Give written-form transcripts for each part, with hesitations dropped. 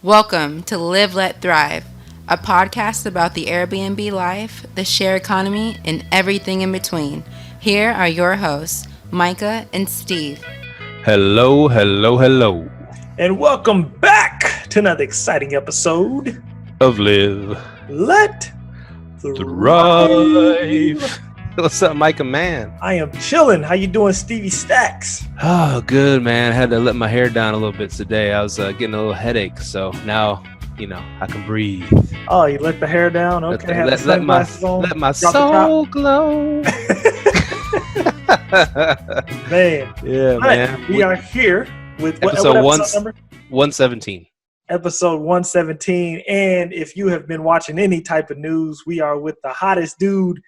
Welcome to Live, Let Thrive, a podcast about the Airbnb life, the share economy, and everything in between. Here are your hosts, Myka and Steve. Hello, hello, hello. And welcome back to another exciting episode Of Live Let Thrive. What's up, Myka, man? I am chilling. How you doing, Stevie Stacks? Oh, good, man. Had to let my hair down a little bit today. I was getting a little headache, so now, I can breathe. Oh, you let the hair down? Okay, Let my soul glow. Man. Yeah, man. We are here with episode what episode number? 117. Episode 117. And if you have been watching any type of news, we are with the hottest dude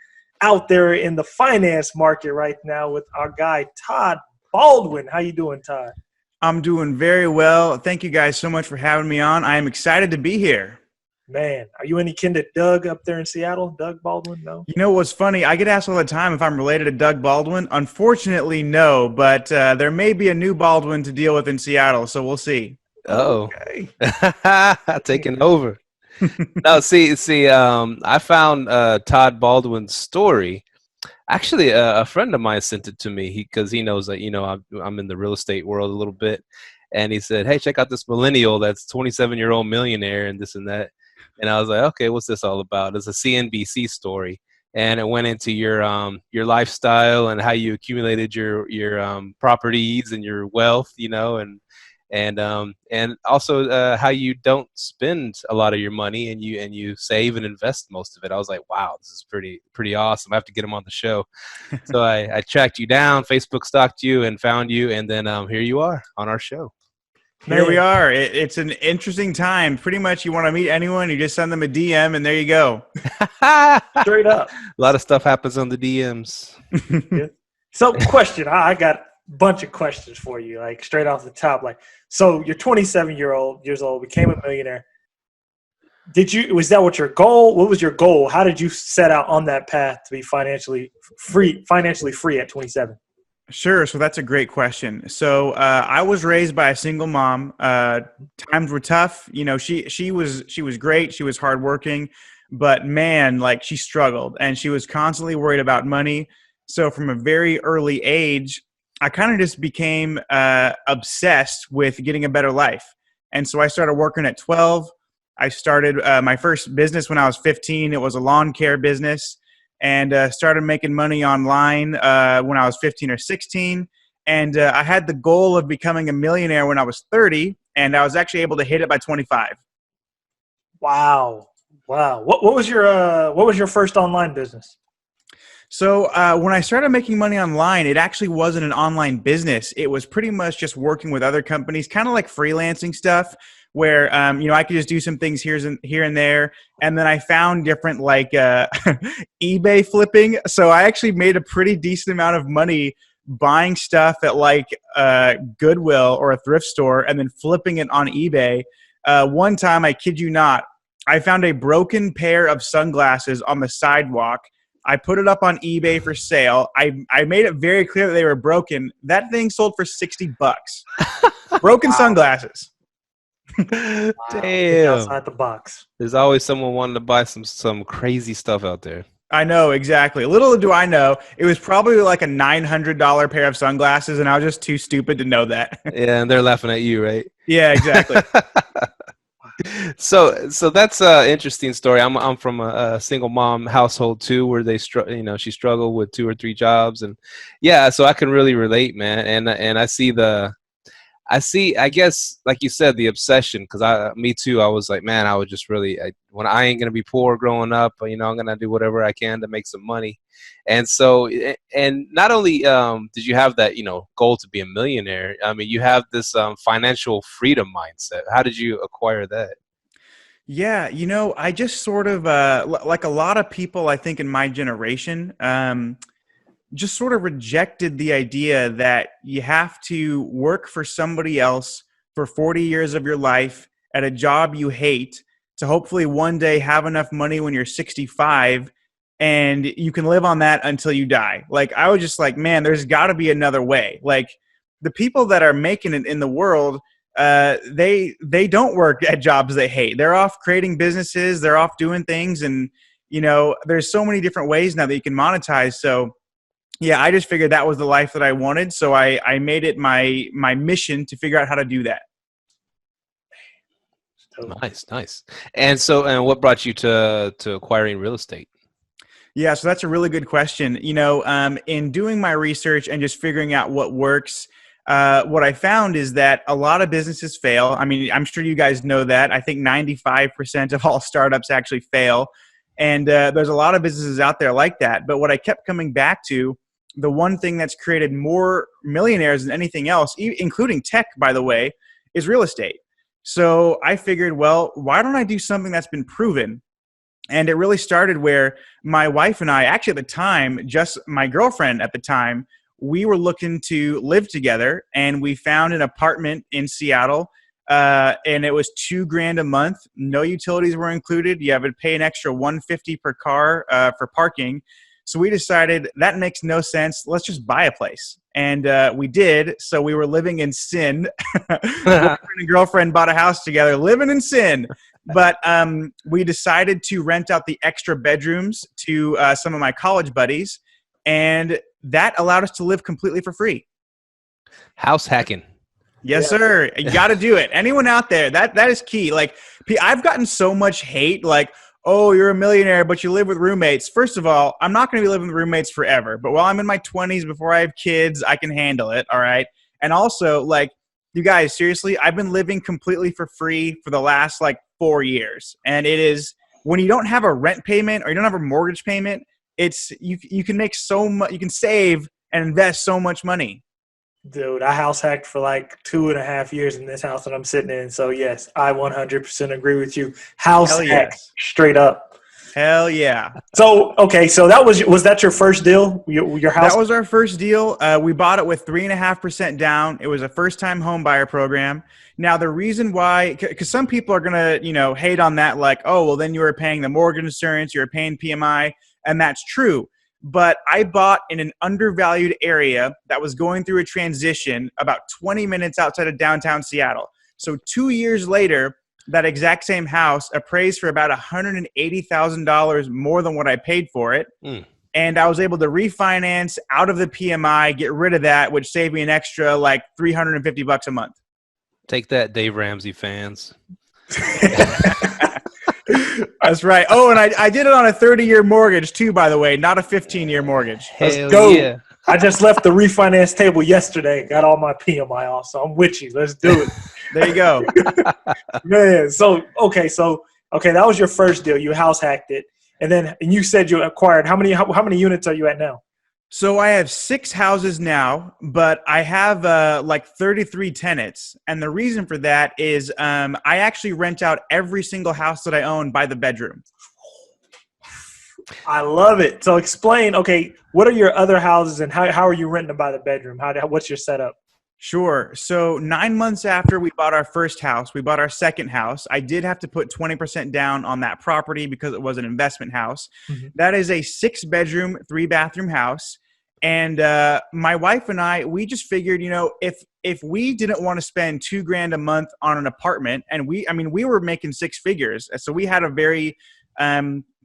out there in the finance market right now with our guy, Todd Baldwin. How you doing, Todd? I'm doing very well. Thank you guys so much for having me on. I am excited to be here. Man, are you any kin to Doug up there in Seattle? Doug Baldwin? No? You know what's funny? I get asked all the time if I'm related to Doug Baldwin. Unfortunately, no, but there may be a new Baldwin to deal with in Seattle, so we'll see. Oh, okay. Taking over. No, I found Todd Baldwin's story. Actually, a friend of mine sent it to me because he knows that I'm in the real estate world a little bit, and he said, "Hey, check out this millennial that's 27-year-old millionaire and this and that." And I was like, "Okay, what's this all about?" It's a CNBC story, and it went into your lifestyle and how you accumulated your properties and your wealth, and also how you don't spend a lot of your money and you save and invest most of it. I was like, wow, this is pretty awesome. I have to get him on the show. So I tracked you down, Facebook stalked you, and found you, and then here you are on our show. Here we are. It's an interesting time. Pretty much, you want to meet anyone, you just send them a DM, and there you go. Straight up. A lot of stuff happens on the DMs. Yeah. So, question. I got a bunch of questions for you, like straight off the top. Like, so you're 27 years old, became a millionaire. Was that what your goal? What was your goal? How did you set out on that path to be financially free at 27? Sure. So that's a great question. So I was raised by a single mom. Times were tough. She was great. She was hardworking, but man, like she struggled and she was constantly worried about money. So from a very early age, I kind of just became obsessed with getting a better life. And so I started working at 12. I started my first business when I was 15. It was a lawn care business. And started making money online when I was 15 or 16. And I had the goal of becoming a millionaire when I was 30, and I was actually able to hit it by 25. Wow. What was your first online business? So when I started making money online, it actually wasn't an online business. It was pretty much just working with other companies, kind of like freelancing stuff, where I could just do some things here and there. And then I found different like eBay flipping. So I actually made a pretty decent amount of money buying stuff at like Goodwill or a thrift store and then flipping it on eBay. One time, I kid you not, I found a broken pair of sunglasses on the sidewalk. I put it up on eBay for sale. I made it very clear that they were broken. That thing sold for $60. Broken sunglasses. Wow. Damn. Outside the box. There's always someone wanting to buy some crazy stuff out there. I know, exactly. Little do I know, it was probably like a $900 pair of sunglasses, and I was just too stupid to know that. Yeah, and they're laughing at you, right? Yeah, exactly. So that's an interesting story. I'm from a single mom household too, where she struggled with 2 or 3 jobs, and yeah, so I can really relate, man. And I guess, like you said, the obsession, because me too, I was like, man, I would just when I ain't going to be poor growing up, I'm going to do whatever I can to make some money. And so, and not only did you have that, goal to be a millionaire, I mean, you have this financial freedom mindset. How did you acquire that? Yeah, I just sort of, like a lot of people, I think, in my generation, just sort of rejected the idea that you have to work for somebody else for 40 years of your life at a job you hate to hopefully one day have enough money when you're 65 and you can live on that until you die. Like, I was just like, man, there's got to be another way. Like, the people that are making it in the world, they don't work at jobs they hate. They're off creating businesses. They're off doing things. And, there's so many different ways now that you can monetize. So yeah, I just figured that was the life that I wanted. So I made it my mission to figure out how to do that. Nice. And what brought you to acquiring real estate? Yeah, so that's a really good question. In doing my research and just figuring out what works, what I found is that a lot of businesses fail. I mean, I'm sure you guys know that. I think 95% of all startups actually fail. And there's a lot of businesses out there like that. But what I kept coming back to, the one thing that's created more millionaires than anything else, including tech, by the way, is real estate. So I figured, well, why don't I do something that's been proven? And it really started where my wife and I, actually at the time, just my girlfriend at the time, we were looking to live together, and we found an apartment in Seattle, and it was $2,000 a month. No utilities were included. You have to pay an extra $150 per car for parking. So we decided that makes no sense. Let's just buy a place. And we did. So we were living in sin. Boyfriend and girlfriend bought a house together, living in sin. But we decided to rent out the extra bedrooms to some of my college buddies. And that allowed us to live completely for free. House hacking. Yes, sir. You got to do it. Anyone out there, that is key. Like, I've gotten so much hate, like, oh, you're a millionaire, but you live with roommates. First of all, I'm not going to be living with roommates forever. But while I'm in my 20s, before I have kids, I can handle it. All right. And also, like, you guys, seriously, I've been living completely for free for the last 4 years. And it is, when you don't have a rent payment or you don't have a mortgage payment, it's you can make so much, you can save and invest so much money. Dude, I house hacked for 2.5 years in this house that I'm sitting in. So yes, I 100% agree with you. House hack, straight up. Hell yeah. So, okay. So was that your first deal? Your house? That was our first deal. We bought it with 3.5% down. It was a first time home buyer program. Now the reason why, because some people are going to, hate on that. Oh, well then you were paying the mortgage insurance, you were paying PMI, and that's true. But I bought in an undervalued area that was going through a transition about 20 minutes outside of downtown Seattle. So 2 years later, that exact same house appraised for about $180,000 more than what I paid for it. And I was able to refinance out of the PMI, get rid of that, which saved me an extra $350 a month. Take that, Dave Ramsey fans. That's right. Oh, and I did it on a 30-year mortgage too, by the way, not a 15-year mortgage. Let's go. Yeah. I just left the refinance table yesterday. Got all my PMI off, so I'm with you. Let's do it. There you go. Man, okay, that was your first deal. You house hacked it. And you said you acquired how many units are you at now? So I have 6 houses now, but I have 33 tenants. And the reason for that is I actually rent out every single house that I own by the bedroom. I love it. So explain, okay, what are your other houses and how are you renting them by the bedroom? What's your setup? Sure. So 9 months after we bought our first house, we bought our second house. I did have to put 20% down on that property because it was an investment house. Mm-hmm. That is a 6-bedroom, 3-bathroom house. And my wife and I, we just figured, if we didn't want to spend $2,000 a month on an apartment, and we were making 6 figures. So we had a very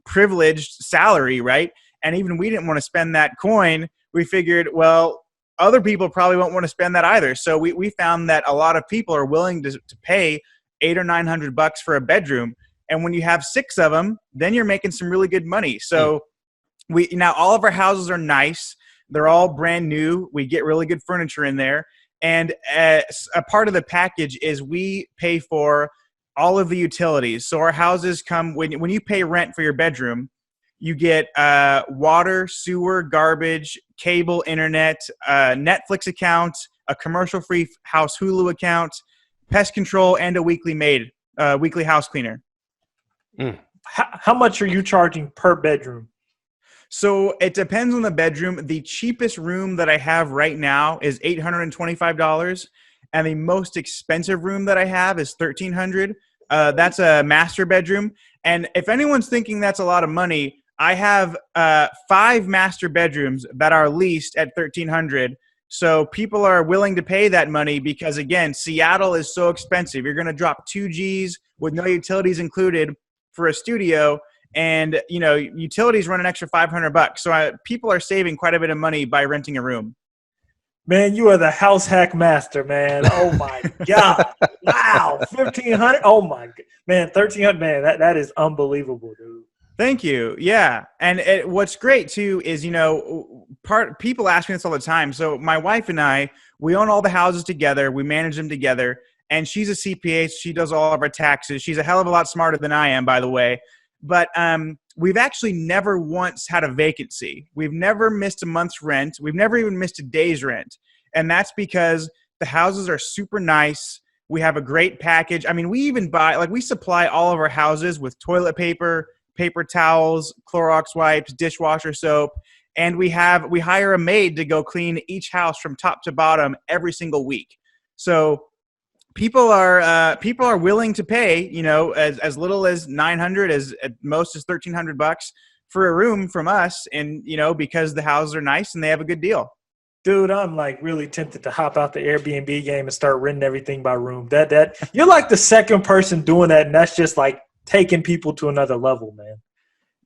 privileged salary, right? And even we didn't want to spend that coin. We figured, well, other people probably won't want to spend that either. So we found that a lot of people are willing to pay $800 or $900 for a bedroom. And when you have 6 of them, then you're making some really good money. So now all of our houses are nice. They're all brand new. We get really good furniture in there. And a part of the package is we pay for all of the utilities. So our houses come, when you pay rent for your bedroom, you get water, sewer, garbage, cable, internet, Netflix account, a commercial-free house Hulu account, pest control, and a weekly house cleaner. How much are you charging per bedroom? So it depends on the bedroom. The cheapest room that I have right now is $825, and the most expensive room that I have is $1,300. That's a master bedroom. And if anyone's thinking that's a lot of money, I have 5 master bedrooms that are leased at $1,300. So people are willing to pay that money because, again, Seattle is so expensive. You're going to drop 2 G's with no utilities included for a studio, and utilities run an extra $500. So people are saving quite a bit of money by renting a room. Man, you are the house hack master, man. Oh my God. Wow. 1,500. Oh my God. Man, 1,300. Man, that is unbelievable, dude. Thank you. Yeah. And what's great too is, people ask me this all the time. So my wife and I, we own all the houses together. We manage them together. And she's a CPA. So she does all of our taxes. She's a hell of a lot smarter than I am, by the way. But we've actually never once had a vacancy. We've never missed a month's rent. We've never even missed a day's rent. And that's because the houses are super nice. We have a great package. I mean, we even we supply all of our houses with toilet paper, paper towels, Clorox wipes, dishwasher soap. And we hire a maid to go clean each house from top to bottom every single week. So people are willing to pay, as little as $900, as at most as $1,300 for a room from us, and because the houses are nice and they have a good deal. Dude, I'm like really tempted to hop out the Airbnb game and start renting everything by room. That you're like the second person doing that, and that's just like taking people to another level, man.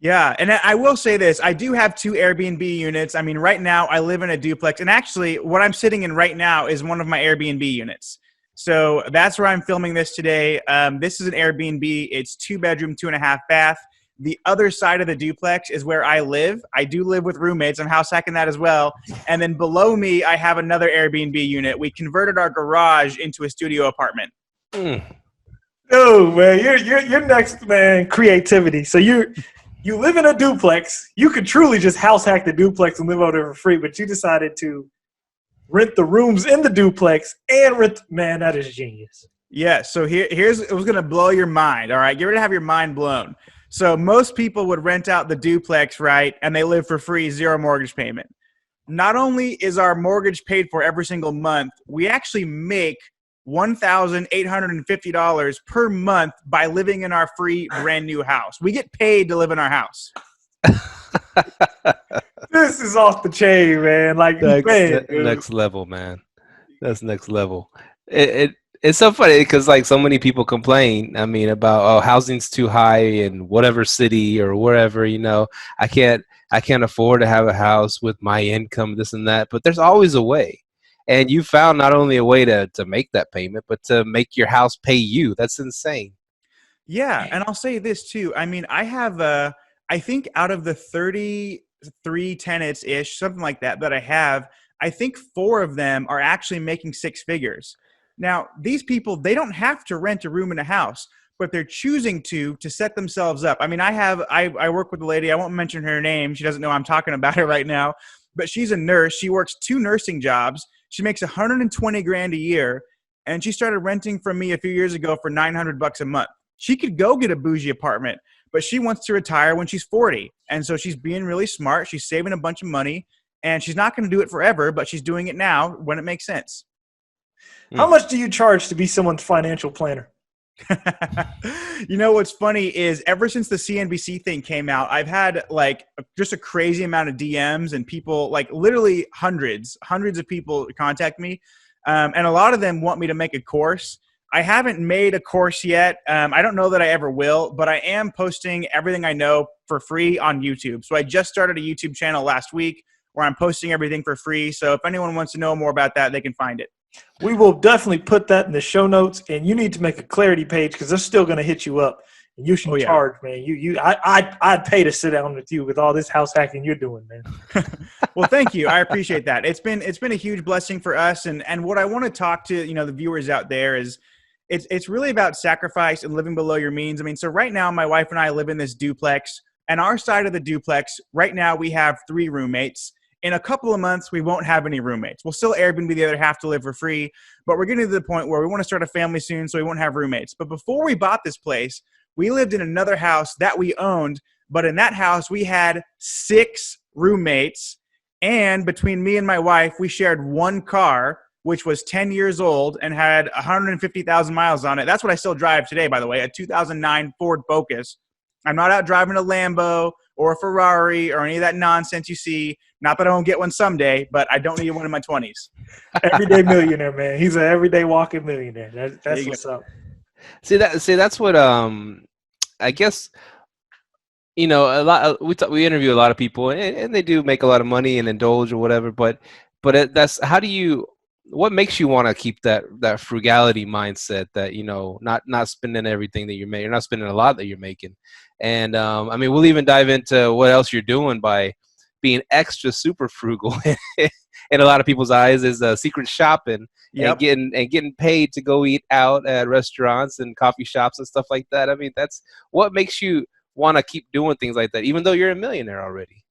Yeah, and I will say this. I do have 2 Airbnb units. I mean, right now I live in a duplex, and actually what I'm sitting in right now is one of my Airbnb units. So that's where I'm filming this today. This is an Airbnb. It's 2-bedroom, 2.5 bath. The other side of the duplex is where I live. I do live with roommates. I'm house hacking that as well. And then below me, I have another Airbnb unit. We converted our garage into a studio apartment. Oh man, you're next, man. Creativity. So you live in a duplex. You could truly just house hack the duplex and live out there for free, but you decided to rent the rooms in the duplex and rent. Man, that is genius. Yeah. So here's it was gonna blow your mind. All right, get ready to have your mind blown. So most people would rent out the duplex, right, and they live for free, 0 mortgage payment. Not only is our mortgage paid for every single month, we actually make $1,850 per month by living in our free brand new house. We get paid to live in our house. This is off the chain, man. Like next level, man. That's next level. It's so funny because like so many people complain. I mean about housing's too high in whatever city or wherever. I can't afford to have a house with my income, this and that. But there's always a way. And you found not only a way to make that payment, but to make your house pay you. That's insane. Yeah, and I'll say this too. I mean, I have I think out of the 33 tenants-ish, something like that I have, I think 4 of them are actually making 6 figures. Now, these people, they don't have to rent a room in a house, but they're choosing to set themselves up. I mean, I work with a lady. I won't mention her name. She doesn't know I'm talking about her right now, but she's a nurse. She works 2 nursing jobs. She makes $120,000 a year, and she started renting from me a few years ago for $900 a month. She could go get a bougie apartment, but she wants to retire when she's 40. And so she's being really smart. She's saving a bunch of money, and she's not going to do it forever, but she's doing it now when it makes sense. How much do you charge to be someone's financial planner? What's funny is ever since the CNBC thing came out, I've had like just a crazy amount of DMs and people, like literally hundreds of people contact me. And a lot of them want me to make a course. I haven't made a course yet. I don't know that I ever will, but I am posting everything I know for free on YouTube. So I just started a YouTube channel last week where I'm posting everything for free. So if anyone wants to know more about that, they can find it. We will definitely put that in the show notes, and you need to make a clarity page because they're still going to hit you up. And you should charge, man. I'd pay to sit down with you with all this house hacking you're doing, man. Well, thank you. I appreciate that. It's been a huge blessing for us, and what I want to talk to the viewers out there is it's really about sacrifice and living below your means. I mean, so right now my wife and I live in this duplex, and our side of the duplex right now we have 3 roommates. In a couple of months, we won't have any roommates. We'll still Airbnb the other half to live for free, but we're getting to the point where we want to start a family soon, so we won't have roommates. But before we bought this place, we lived in another house that we owned, but in that house, we had 6 roommates, and between me and my wife, we shared 1 car, which was 10 years old and had 150,000 miles on it. That's what I still drive today, by the way, a 2009 Ford Focus. I'm not out driving a Lambo or a Ferrari or any of that nonsense you see. Not that I won't get one someday, but I don't need one in my 20s. Everyday millionaire, man. He's an everyday walking millionaire. That's what's up. See that's what I guess, you know, a lot we interview a lot of people, and they do make a lot of money and indulge or whatever, but that's what makes you want to keep that frugality mindset, that, you know, not spending everything that you're making, you're not spending a lot that you're making. And I mean, we'll even dive into what else you're doing by being extra super frugal in a lot of people's eyes, is secret shopping. Yep. and getting paid to go eat out at restaurants and coffee shops and stuff like that. I mean, that's what makes you want to keep doing things like that, even though you're a millionaire already.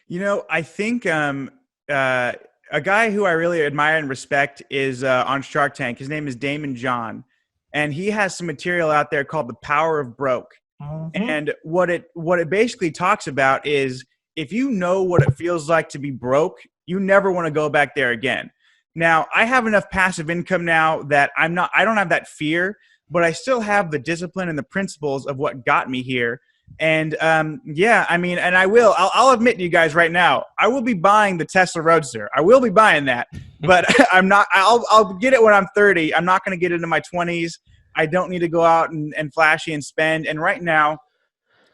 You know, I think a guy who I really admire and respect is on Shark Tank. His name is Damon John, and he has some material out there called The Power of Broke. Mm-hmm. And what it basically talks about is, if you know what it feels like to be broke, you never want to go back there again. Now, I have enough passive income now that I don't have that fear, but I still have the discipline and the principles of what got me here. And yeah, I mean, and I'll admit to you guys right now, I will be buying the Tesla Roadster. I will be buying that, but I'll get it when I'm 30. I'm not going to get it in my 20s. I don't need to go out and flashy and spend. And right now,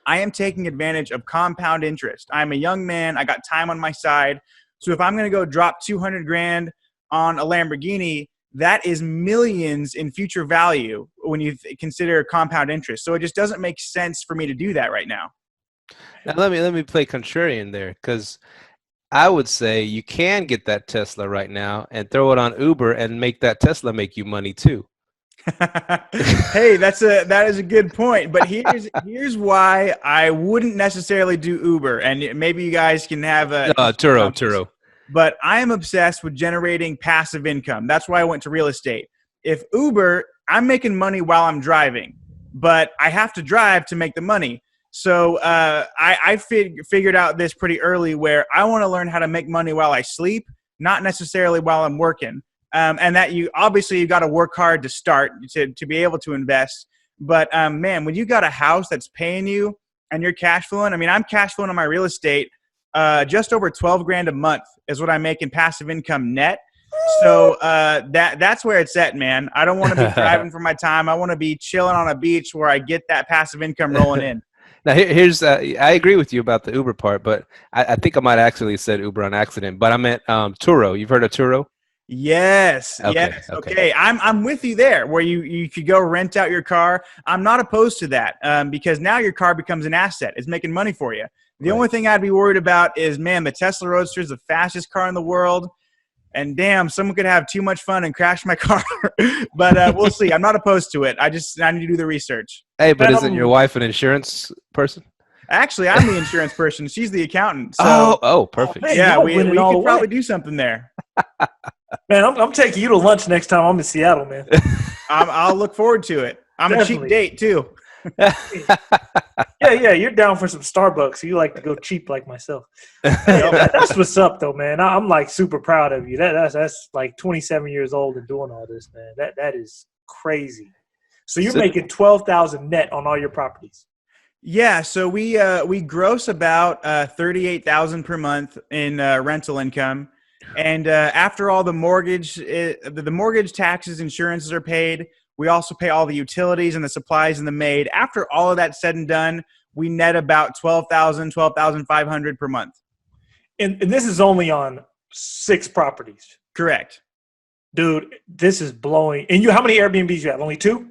I am taking advantage of compound interest. I'm a young man. I got time on my side. So if I'm going to go drop 200 grand on a Lamborghini, that is millions in future value when you consider compound interest. So it just doesn't make sense for me to do that right now. Now let me play contrarian there, because I would say you can get that Tesla right now and throw it on Uber and make that Tesla make you money too. Hey, that is a good point. But here's why I wouldn't necessarily do Uber, and maybe you guys can have a Turo. But I am obsessed with generating passive income. That's why I went to real estate. If Uber, I'm making money while I'm driving, but I have to drive to make the money. So I figured out this pretty early, where I want to learn how to make money while I sleep, not necessarily while I'm working. And that you got to work hard to start to be able to invest. But man, when you got a house that's paying you and you're cash flowing, I mean, I'm cash flowing on my real estate. Just over 12 grand a month is what I make in passive income net. So that's where it's at, man. I don't want to be driving for my time. I want to be chilling on a beach where I get that passive income rolling in. Now here's I agree with you about the Uber part, but I think I might actually said Uber on accident. But I meant Turo. You've heard of Turo? Yes. Yes. Okay. I'm with you there, where you could go rent out your car. I'm not opposed to that because now your car becomes an asset. It's making money for you. The only thing I'd be worried about is, man, the Tesla Roadster is the fastest car in the world. And damn, someone could have too much fun and crash my car. But we'll see. I'm not opposed to it. I need to do the research. Hey, but isn't your wife an insurance person? Actually, I'm the insurance person. She's the accountant. So, oh, perfect. Man, yeah, we could probably do something there. Man, I'm taking you to lunch next time I'm in Seattle, man. I'll look forward to it. I'm Definitely. A cheap date, too. Yeah, you're down for some Starbucks. You like to go cheap like myself. That's what's up, though, man. I'm like super proud of you. That's like 27 years old and doing all this, man. That is crazy. So you're making $12,000 net on all your properties. Yeah, so we gross about $38,000 per month in rental income, and after all the mortgage taxes, insurances are paid. We also pay all the utilities and the supplies and the maid. After all of that said and done, we net about $12,500 per month. And this is only on 6 properties. Correct. Dude, this is blowing. And how many Airbnbs you have? Only 2?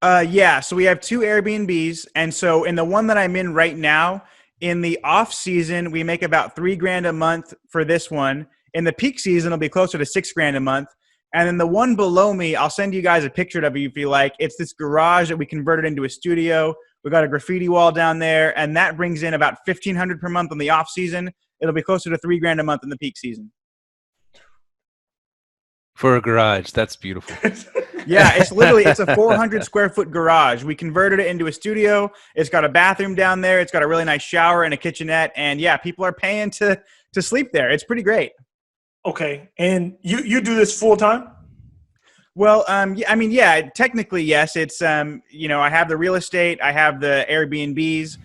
Yeah, so we have 2 Airbnbs. And so in the one that I'm in right now, in the off season, we make about $3 grand a month for this one. In the peak season, it'll be closer to $6 grand a month. And then the one below me, I'll send you guys a picture of it if you like. It's this garage that we converted into a studio. We got a graffiti wall down there, and that brings in about $1,500 per month on the off season. It'll be closer to $3 grand a month in the peak season. For a garage, that's beautiful. Yeah, it's a 400 square foot garage. We converted it into a studio. It's got a bathroom down there. It's got a really nice shower and a kitchenette. And yeah, people are paying to sleep there. It's pretty great. Okay, and you do this full time? Well, yeah, I mean, yeah, technically, yes. It's, I have the real estate, I have the Airbnbs.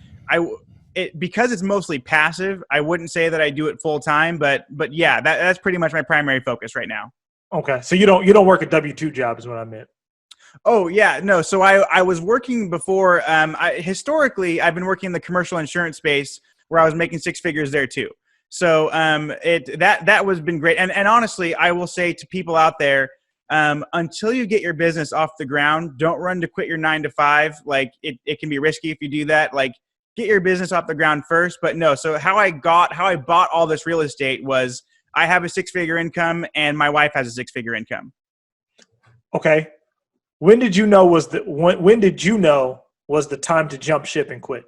Because it's mostly passive, I wouldn't say that I do it full time, but yeah, that's pretty much my primary focus right now. Okay, so you don't work a W-2 job is what I meant. Oh yeah, no. So I was working before. Historically, I've been working in the commercial insurance space where I was making six figures there too. So that was been great. And honestly, I will say to people out there, until you get your business off the ground, don't run to quit your 9 to 5. Like it can be risky if you do that. Like get your business off the ground first. But no. So how I bought all this real estate was I have a 6-figure income and my wife has a 6-figure income. Okay. When did you know was the time to jump ship and quit?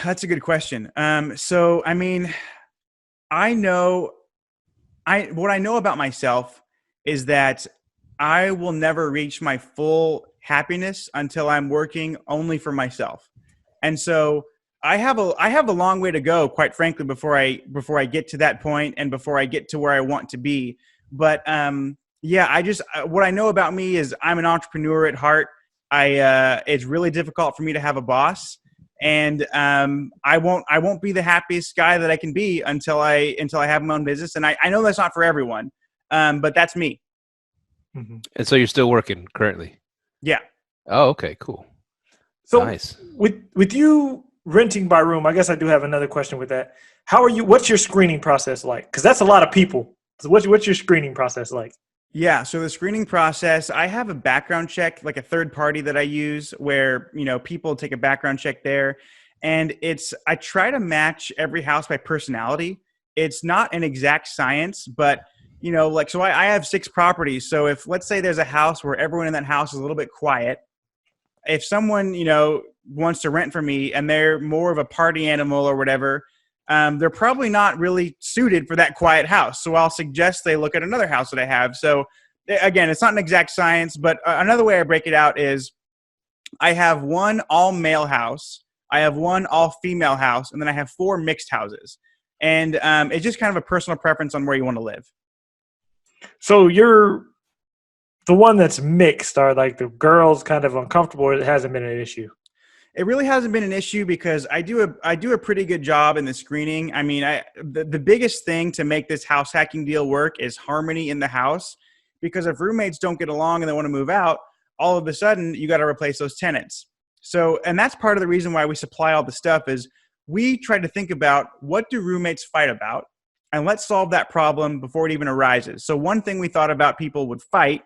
That's a good question. So I mean, what I know about myself is that I will never reach my full happiness until I'm working only for myself. And so I have a long way to go, quite frankly, before I get to that point and before I get to where I want to be. But yeah, what I know about me is I'm an entrepreneur at heart. It's really difficult for me to have a boss, and I won't be the happiest guy that I can be until I have my own business. And I know that's not for everyone, but that's me. Mm-hmm. And so you're still working currently? Yeah. Oh, okay, cool. So nice. With you renting by room, I guess I do have another question with that. What's your screening process like? Because that's a lot of people. So what's your screening process like? Yeah. So the screening process, I have a background check, like a third party that I use where, people take a background check there. And I try to match every house by personality. It's not an exact science, but so I have 6 properties. So if let's say there's a house where everyone in that house is a little bit quiet, if someone, wants to rent from me and they're more of a party animal or whatever, they're probably not really suited for that quiet house. So I'll suggest they look at another house that I have. So again, it's not an exact science, but another way I break it out is I have 1 all male house, I have 1 all female house, and then I have 4 mixed houses. And it's just kind of a personal preference on where you want to live. So you're the one that's mixed. Are like the girls kind of uncomfortable, or it hasn't been an issue? It really hasn't been an issue because I do a pretty good job in the screening. I mean, the biggest thing to make this house hacking deal work is harmony in the house, because if roommates don't get along and they want to move out, all of a sudden you got to replace those tenants. So, and that's part of the reason why we supply all the stuff is we try to think about what do roommates fight about, and let's solve that problem before it even arises. So one thing we thought about people would fight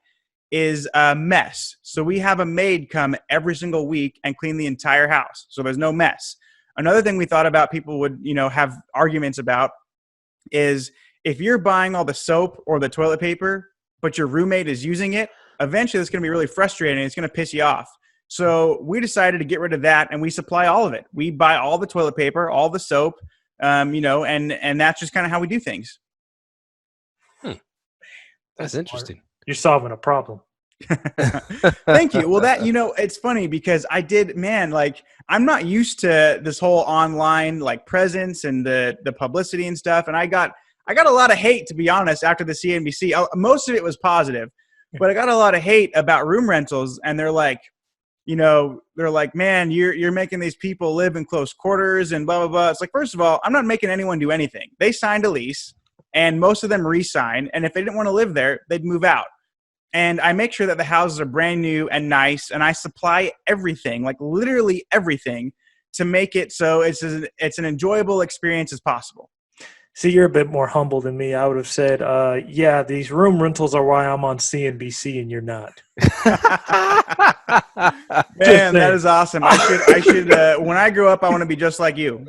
is a mess. So we have a maid come every single week and clean the entire house, so there's no mess. Another thing we thought about people would, have arguments about is if you're buying all the soap or the toilet paper, but your roommate is using it, eventually it's going to be really frustrating. It's going to piss you off. So we decided to get rid of that, and we supply all of it. We buy all the toilet paper, all the soap, and that's just kind of how we do things. That's interesting. You're solving a problem. Thank you. Well, it's funny because I'm not used to this whole online presence and the publicity and stuff. And I got a lot of hate, to be honest, after the CNBC. Most of it was positive, but I got a lot of hate about room rentals. And they're like, man, you're making these people live in close quarters and blah, blah, blah. It's like, first of all, I'm not making anyone do anything. They signed a lease. And most of them re-sign. And if they didn't want to live there, they'd move out. And I make sure that the houses are brand new and nice. And I supply everything, like literally everything, to make it so it's an enjoyable experience as possible. See, you're a bit more humble than me. I would have said, yeah, these room rentals are why I'm on CNBC and you're not. Man, that is awesome. I should when I grow up, I want to be just like you.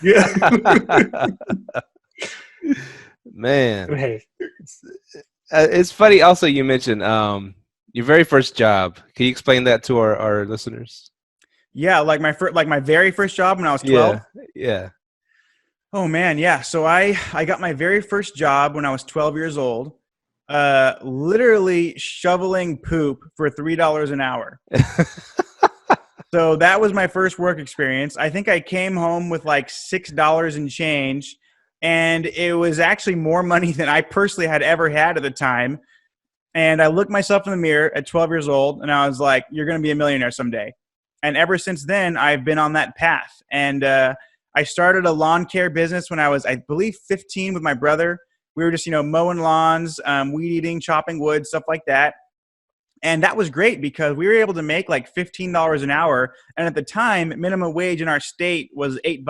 Yeah. Man, Hey, it's funny. Also, you mentioned your very first job. Can you explain that to our listeners? Yeah, my very first job when I was 12. Yeah. Oh man, yeah. So I got my very first job when I was 12 years old, literally shoveling poop for $3 an hour. So that was my first work experience. I think I came home with like $6 and change. And it was actually more money than I personally had ever had at the time. And I looked myself in the mirror at 12 years old, and I was like, you're going to be a millionaire someday. And ever since then, I've been on that path. And I started a lawn care business when I was, I believe, 15 with my brother. We were just, mowing lawns, weed eating, chopping wood, stuff like that. And that was great because we were able to make like $15 an hour. And at the time, minimum wage in our state was $8.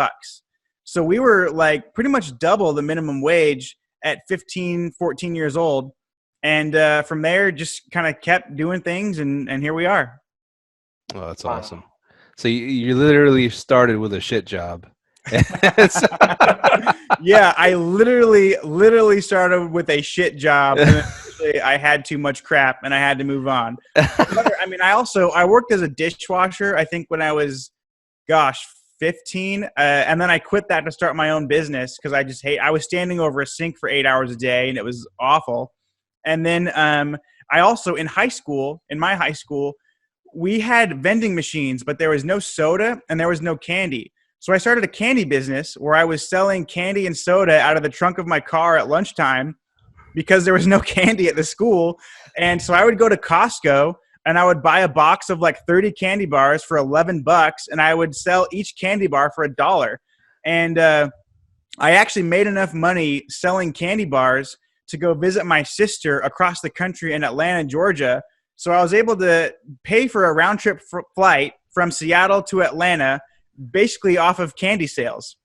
So we were like pretty much double the minimum wage at 15, 14 years old. And from there, just kind of kept doing things. And here we are. Oh, that's awesome. So you literally started with a shit job. Yeah, I literally started with a shit job. And I had too much crap and I had to move on. I worked as a dishwasher, I think when I was, 15. And then I quit that to start my own business because I was standing over a sink for 8 hours a day and it was awful. And then I also, in my high school, we had vending machines, but there was no soda and there was no candy. So I started a candy business where I was selling candy and soda out of the trunk of my car at lunchtime because there was no candy at the school. And so I would go to Costco and I would buy a box of like 30 candy bars for $11 and I would sell each candy bar for $1. And I actually made enough money selling candy bars to go visit my sister across the country in Atlanta, Georgia. So I was able to pay for a round trip flight from Seattle to Atlanta, basically off of candy sales.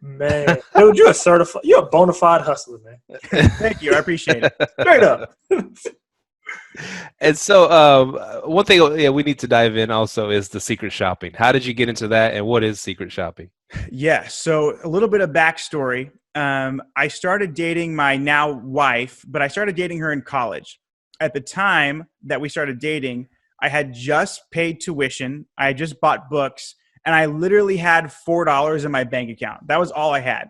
Man, dude, you're a bona fide hustler, man. Thank you. I appreciate it. Straight up. And so one thing we need to dive in also is the secret shopping. How did you get into that, and what is secret shopping? Yeah, so a little bit of backstory. I started dating my now wife, but I started dating her in college. At the time that we started dating, I had just paid tuition. I had just bought books, and I literally had $4 in my bank account. That was all I had.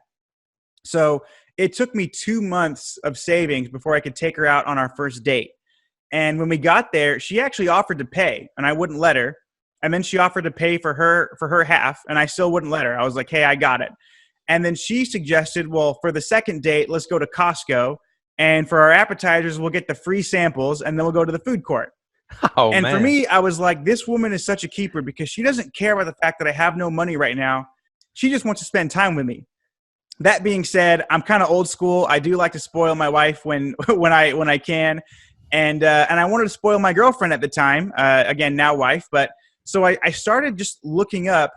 So it took me 2 months of savings before I could take her out on our first date. And when we got there, she actually offered to pay, and I wouldn't let her. And then she offered to pay for her half, and I still wouldn't let her. I was like, hey, I got it. And then she suggested, well, for the second date, let's go to Costco. And for our appetizers, we'll get the free samples, and then we'll go to the food court. Oh, and man. For me, I was like, this woman is such a keeper because she doesn't care about the fact that I have no money right now. She just wants to spend time with me. That being said, I'm kind of old school. I do like to spoil my wife when I can. And I wanted to spoil my girlfriend at the time, again, now wife. But so I started just looking up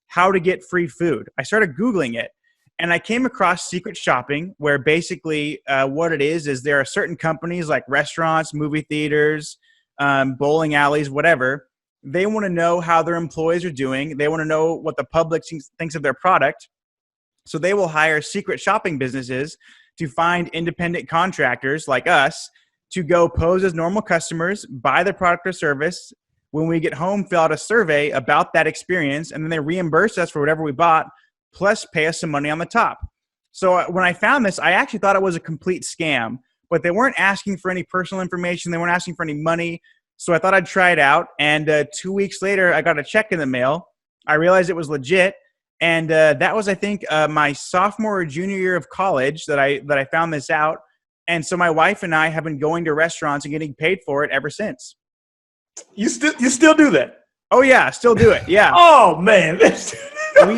how to get free food. I started Googling it. And I came across secret shopping, where basically what it is there are certain companies like restaurants, movie theaters, bowling alleys, whatever. They want to know how their employees are doing. They want to know what the public thinks of their product. So they will hire secret shopping businesses to find independent contractors like us to go pose as normal customers, buy the product or service. When we get home, fill out a survey about that experience, and then they reimburse us for whatever we bought, plus pay us some money on the top. So when I found this, I actually thought it was a complete scam, but they weren't asking for any personal information. They weren't asking for any money. So I thought I'd try it out. And 2 weeks later, I got a check in the mail. I realized it was legit. And that was, I think, my sophomore or junior year of college that I found this out. And so my wife and I have been going to restaurants and getting paid for it ever since. You still do that? Oh yeah, still do it. Yeah. Oh man. Are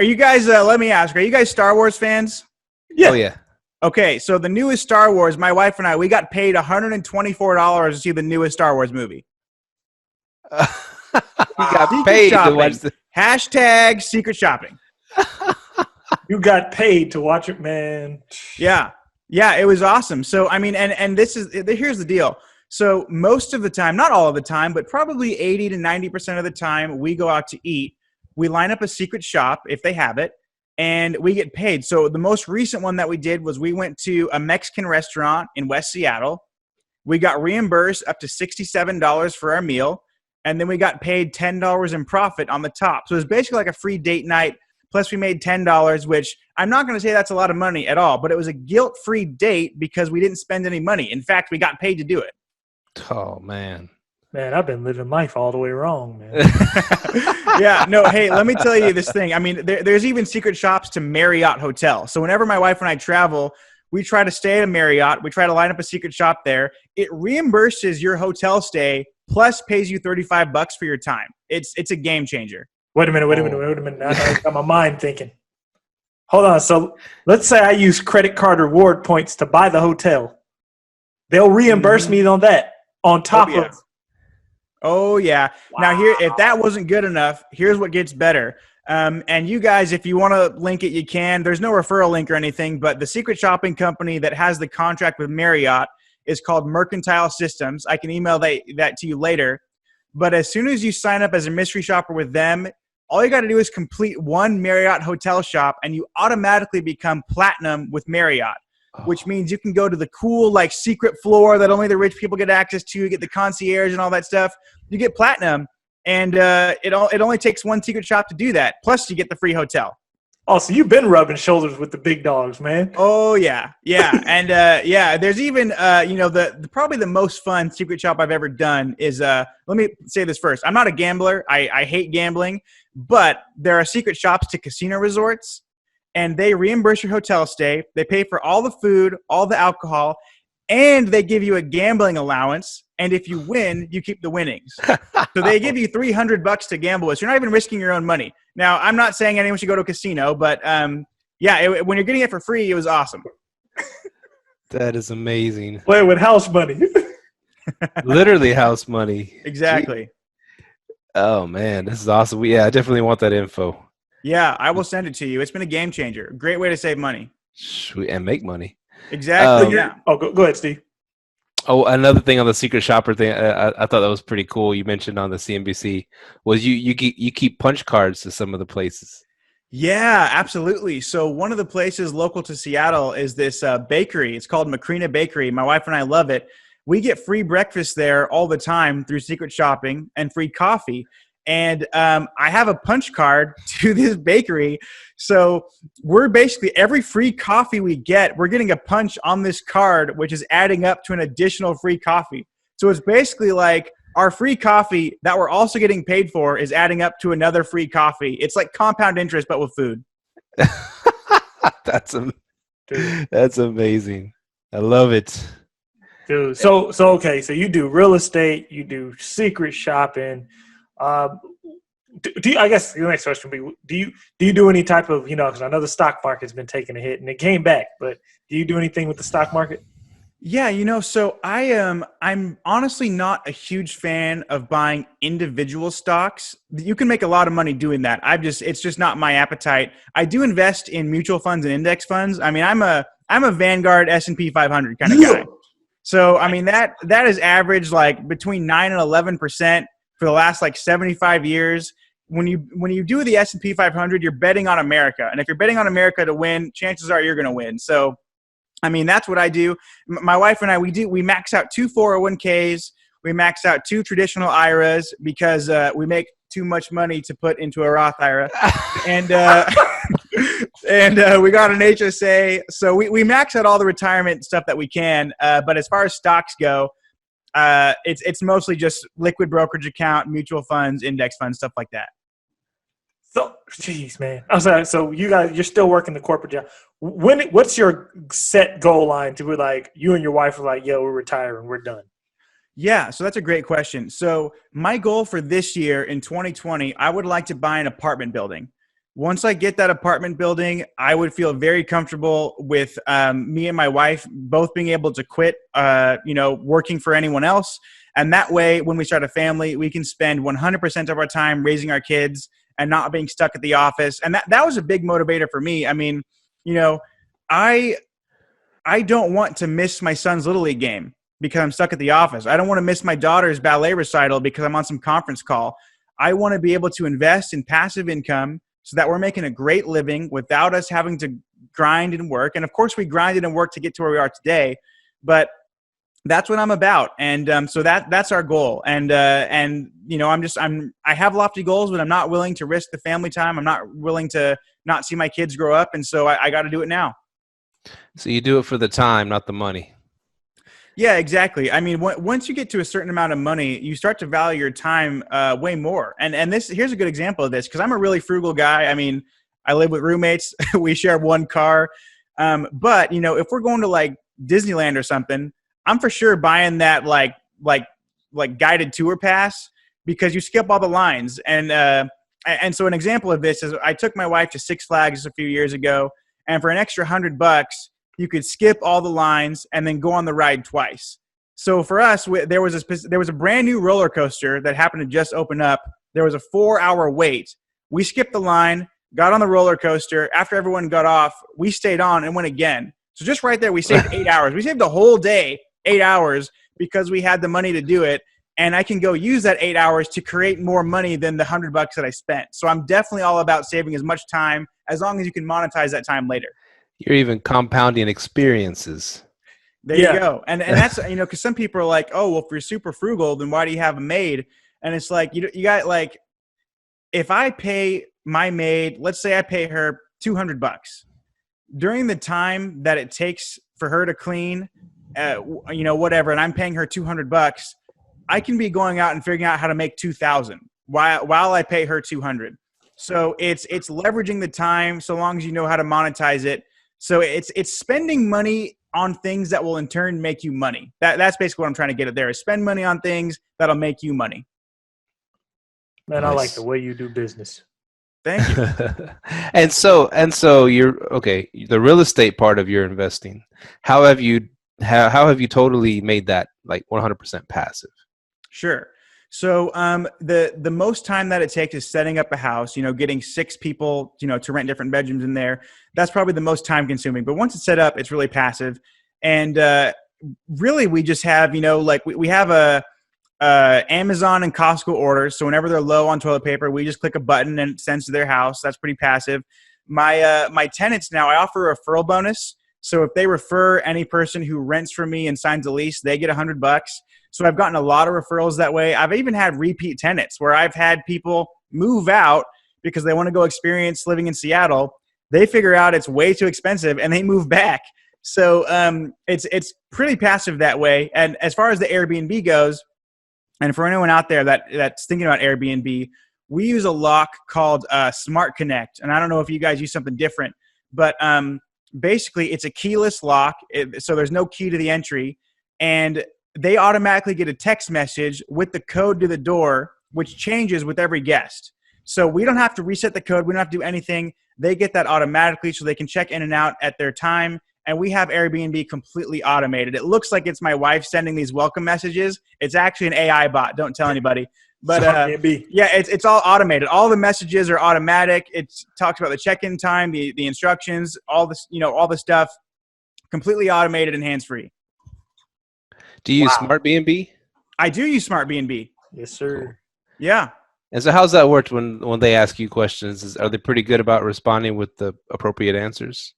you guys? Let me ask. Are you guys Star Wars fans? Yeah. Oh yeah. Okay, so the newest Star Wars, my wife and I, we got paid $124 to see the newest Star Wars movie. You got Secret paid shopping. to watch the. Hashtag secret shopping. You got paid to watch it, man. Yeah, it was awesome. So I mean, and here's the deal. So most of the time, not all of the time, but probably 80 to 90% of the time, we go out to eat. We line up a secret shop if they have it, and we get paid. So the most recent one that we did was we went to a Mexican restaurant in West Seattle. We got reimbursed up to $67 for our meal, and then we got paid $10 in profit on the top. So it was basically like a free date night, plus we made $10, which I'm not going to say that's a lot of money at all, but it was a guilt-free date because we didn't spend any money. In fact, we got paid to do it. Oh man, Man, I've been living life all the way wrong, man. Yeah, no, hey, let me tell you this thing. I mean, there's even secret shops to Marriott Hotel. So whenever my wife and I travel, we try to stay at a Marriott. We try to line up a secret shop there. It reimburses your hotel stay plus pays you $35 for your time. It's a game changer. Wait a minute. I got my mind thinking. Hold on. So let's say I use credit card reward points to buy the hotel. They'll reimburse me on that on top of. Oh, yeah. Wow. Now, here, if that wasn't good enough, here's what gets better. And you guys, if you want to link it, you can. There's no referral link or anything, but the secret shopping company that has the contract with Marriott is called Mercantile Systems. I can email that to you later. But as soon as you sign up as a mystery shopper with them, all you got to do is complete one Marriott hotel shop, and you automatically become platinum with Marriott. Which means you can go to the cool, like, secret floor that only the rich people get access to. You get the concierge and all that stuff. You get platinum, and it only takes one secret shop to do that. Plus, you get the free hotel. Oh, so you've been rubbing shoulders with the big dogs, man. Oh, yeah. And, there's even, probably the most fun secret shop I've ever done is, let me say this first. I'm not a gambler. I hate gambling. But there are secret shops to casino resorts. And they reimburse your hotel stay. They pay for all the food, all the alcohol, and they give you a gambling allowance. And if you win, you keep the winnings. So they give you $300 to gamble with. So you're not even risking your own money. Now, I'm not saying anyone should go to a casino, but when you're getting it for free, it was awesome. That is amazing. Play with house money. Literally house money. Exactly. Oh, man, this is awesome. I definitely want that info. Yeah, I will send it to you. It's been a game changer. Great way to save money. Sweet, and make money. Exactly. Yeah. Oh, go ahead, Steve. Oh, another thing on the secret shopper thing, I thought that was pretty cool. You mentioned on the CNBC was you keep punch cards to some of the places. Yeah, absolutely. So one of the places local to Seattle is this bakery. It's called Macrina Bakery. My wife and I love it. We get free breakfast there all the time through secret shopping and free coffee. And I have a punch card to this bakery. So we're basically, every free coffee we get, we're getting a punch on this card, which is adding up to an additional free coffee. So it's basically like our free coffee that we're also getting paid for is adding up to another free coffee. It's like compound interest, but with food. That's amazing. I love it. Dude, so okay, so you do real estate, you do secret shopping. I guess the next question would be, do you do any type of, because I know the stock market's been taking a hit and it came back, but do you do anything with the stock market? Yeah, so I'm honestly not a huge fan of buying individual stocks. You can make a lot of money doing that. It's just not my appetite. I do invest in mutual funds and index funds. I mean, I'm a Vanguard S&P 500 kind of guy. So, I mean, that is averaged like between 9 and 11% for the last like 75 years. When you do the S&P 500, you're betting on America. And if you're betting on America to win, chances are you're going to win. So, I mean, that's what I do. My wife and I, we max out 2 401ks. We max out 2 traditional IRAs because we make too much money to put into a Roth IRA. And we got an HSA. So we max out all the retirement stuff that we can. But as far as stocks go, it's mostly just liquid brokerage account, mutual funds, index funds, stuff like that. So, geez, man. I'm sorry. So you're still working the corporate job. What's your set goal line to be like, you and your wife are like, yo, we're retiring, we're done? Yeah, so that's a great question. So my goal for this year in 2020, I would like to buy an apartment building. Once I get that apartment building, I would feel very comfortable with me and my wife both being able to quit, working for anyone else. And that way, when we start a family, we can spend 100% of our time raising our kids and not being stuck at the office. And that was a big motivator for me. I mean, I don't want to miss my son's Little League game because I'm stuck at the office. I don't want to miss my daughter's ballet recital because I'm on some conference call. I want to be able to invest in passive income so that we're making a great living without us having to grind and work. And of course, we grinded and worked to get to where we are today, but that's what I'm about. And so that's our goal. And I have lofty goals, but I'm not willing to risk the family time. I'm not willing to not see my kids grow up. And so I got to do it now. So you do it for the time, not the money. Yeah, exactly. I mean, once you get to a certain amount of money, you start to value your time way more. And here's a good example of this because I'm a really frugal guy. I mean, I live with roommates. We share one car. But if we're going to like Disneyland or something, I'm for sure buying that like guided tour pass because you skip all the lines. And so an example of this is I took my wife to Six Flags a few years ago, and for an extra $100, you could skip all the lines and then go on the ride twice. So for us, there was a brand new roller coaster that happened to just open up. There was a 4-hour wait. We skipped the line, got on the roller coaster. After everyone got off, we stayed on and went again. So just right there, we saved 8 hours. We saved the whole day, 8 hours, because we had the money to do it. And I can go use that 8 hours to create more money than the $100 that I spent. So I'm definitely all about saving as much time as long as you can monetize that time later. You're even compounding experiences. There you go. And that's, because some people are like, oh, well, if you're super frugal, then why do you have a maid? And it's like, you got like, if I pay my maid, let's say I pay her $200 during the time that it takes for her to clean, whatever, and I'm paying her $200, I can be going out and figuring out how to make $2,000 while I pay her $200. So it's leveraging the time so long as you know how to monetize it. So it's spending money on things that will in turn make you money. That's basically what I'm trying to get at there is spend money on things that'll make you money. Man, Nice. I like the way you do business. Thank you. and so you're okay. The real estate part of your investing, how have you totally made that like 100% passive? Sure. So the most time that it takes is setting up a house, getting 6 people, to rent different bedrooms in there. That's probably the most time consuming. But once it's set up, it's really passive. And really we just have, we have a Amazon and Costco orders. So whenever they're low on toilet paper, we just click a button and it sends to their house. That's pretty passive. My tenants now, I offer a referral bonus. So if they refer any person who rents from me and signs a lease, they get $100. So I've gotten a lot of referrals that way. I've even had repeat tenants where I've had people move out because they want to go experience living in Seattle. They figure out it's way too expensive and they move back. So it's pretty passive that way. And as far as the Airbnb goes, and for anyone out there that's thinking about Airbnb, we use a lock called Smart Connect. And I don't know if you guys use something different, but basically it's a keyless lock. So there's no key to the entry. And they automatically get a text message with the code to the door, which changes with every guest. So we don't have to reset the code. We don't have to do anything. They get that automatically so they can check in and out at their time. And we have Airbnb completely automated. It looks like it's my wife sending these welcome messages. It's actually an AI bot. Don't tell anybody. But yeah, it's all automated. All the messages are automatic. It talks about the check-in time, the instructions, all this, all the stuff, completely automated and hands-free. Do you use Smart BNB? I do use Smart BNB. Yes, sir. Cool. Yeah. And so how's that worked when they ask you questions? Are they pretty good about responding with the appropriate answers?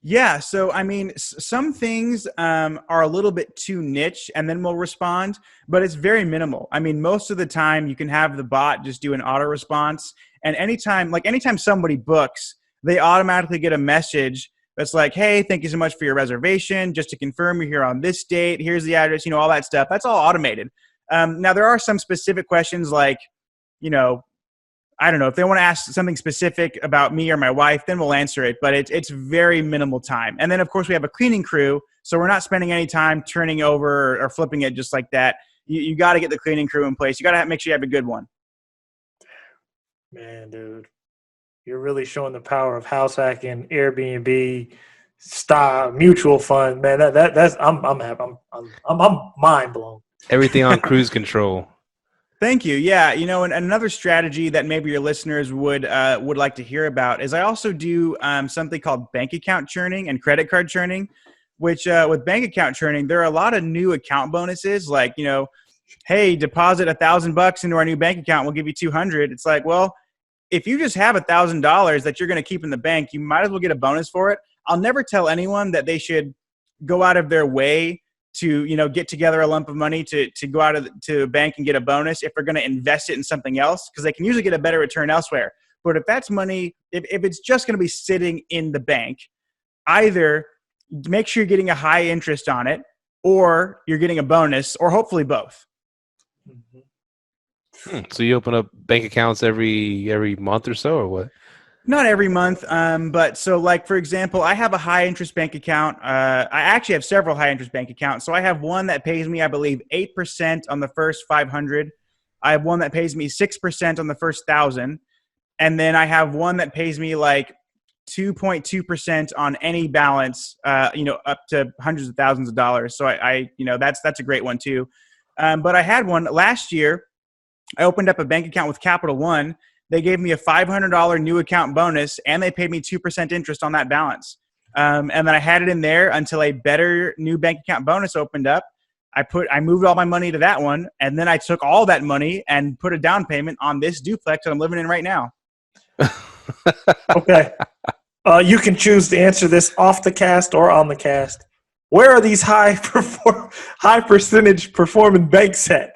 Yeah. So, I mean, some things are a little bit too niche and then we'll respond, but it's very minimal. I mean, most of the time you can have the bot just do an auto response. And anytime somebody books, they automatically get a message that's like, hey, thank you so much for your reservation. Just to confirm you're here on this date. Here's the address, all that stuff. That's all automated. Now, there are some specific questions like, I don't know, if they want to ask something specific about me or my wife, then we'll answer it. But it's very minimal time. And then, of course, we have a cleaning crew. So we're not spending any time turning over or flipping it just like that. You got to get the cleaning crew in place. You got to make sure you have a good one. Man, dude. You're really showing the power of house hacking, Airbnb, style, mutual fund. Man, that's I'm happy. I'm mind blown. Everything on cruise control. Thank you. Yeah, and another strategy that maybe your listeners would like to hear about is I also do something called bank account churning and credit card churning, which with bank account churning, there are a lot of new account bonuses like, hey, deposit $1,000 into our new bank account, we'll give you $200. It's like, well, if you just have $1,000 that you're going to keep in the bank, you might as well get a bonus for it. I'll never tell anyone that they should go out of their way to, get together a lump of money to go out to a bank and get a bonus if they're going to invest it in something else, because they can usually get a better return elsewhere. But if that's money, if it's just going to be sitting in the bank, either make sure you're getting a high interest on it, or you're getting a bonus, or hopefully both. So you open up bank accounts every month or so, or what? Not every month, but so like, for example, I have a high interest bank account. I actually have several high interest bank accounts. So I have one that pays me, I believe, 8% on the first 500. I have one that pays me 6% on the first 1,000. And then I have one that pays me like 2.2% on any balance, up to hundreds of thousands of dollars. So that's a great one too. But I had one last year. I opened up a bank account with Capital One. They gave me a $500 new account bonus, and they paid me 2% interest on that balance. And then I had it in there until a better new bank account bonus opened up. I moved all my money to that one, and then I took all that money and put a down payment on this duplex that I'm living in right now. Okay. You can choose to answer this off the cast or on the cast. Where are these high percentage performing banks at?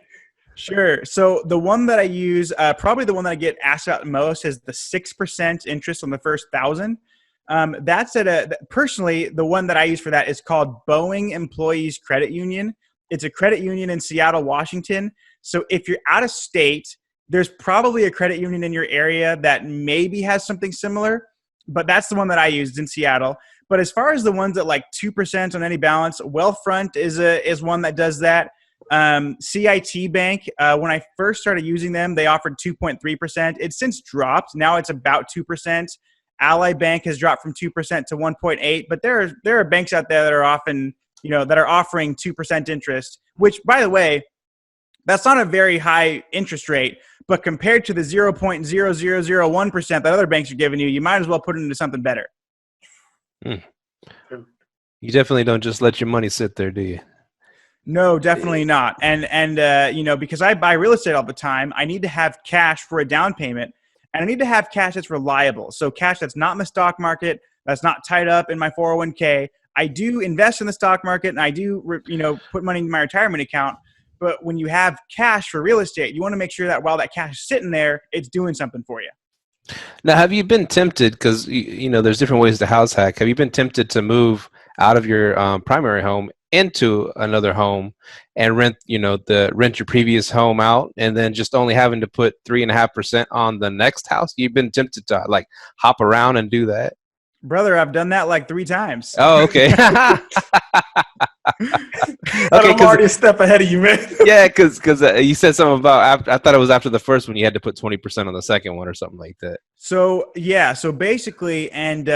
Sure. So the one that I use, probably the one that I get asked about the most, is the 6% interest on the first 1,000. That's personally, the one that I use for that is called Boeing Employees Credit Union. It's a credit union in Seattle, Washington. So if you're out of state, there's probably a credit union in your area that maybe has something similar, but that's the one that I used in Seattle. But as far as the ones that like 2% on any balance, Wealthfront is one that does that. CIT Bank, when I first started using them, they offered 2.3%. It's since dropped. Now it's about 2%. Ally Bank has dropped from 2% to 1.8%. But there are banks out there that are often, that are offering 2% interest, which, by the way, that's not a very high interest rate. But compared to the 0.0001% that other banks are giving you, you might as well put it into something better. You definitely don't just let your money sit there, do you? No, definitely not. And because I buy real estate all the time, I need to have cash for a down payment, and I need to have cash that's reliable. So cash that's not in the stock market, that's not tied up in my 401k. I do invest in the stock market, and I do, put money in my retirement account. But when you have cash for real estate, you want to make sure that while that cash is sitting there, it's doing something for you. Now, have you been tempted, because there's different ways to house hack, have you been tempted to move out of your primary home into another home and rent your previous home out, and then just only having to put 3.5% on the next house? You've been tempted to like hop around and do that? Brother, I've done that like 3 times. Oh, okay. I'm already a step ahead of you, man. Yeah, because you said something about, I thought it was after the first one you had to put 20% on the second one or something like that. So yeah, so basically, and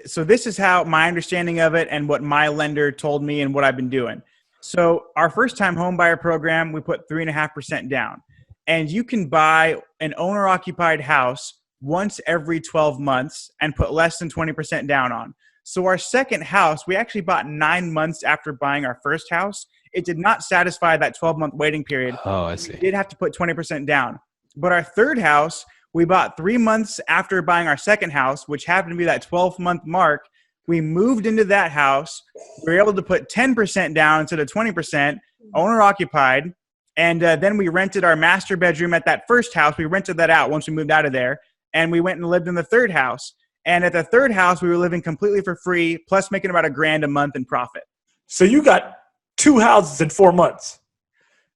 so this is how my understanding of it and what my lender told me and what I've been doing. So our first time home buyer program, we put 3.5% down, and you can buy an owner occupied house once every 12 months and put less than 20% down on. So our second house, we actually bought 9 months after buying our first house. It did not satisfy that 12-month waiting period. Oh, I see. We did have to put 20% down. But our third house, we bought 3 months after buying our second house, which happened to be that 12-month mark. We moved into that house. We were able to put 10% down instead of 20%, owner occupied. And then we rented our master bedroom at that first house. We rented that out once we moved out of there. And we went and lived in the third house. And at the third house, we were living completely for free, plus making about $1,000 a month in profit. So you got 2 houses in 4 months?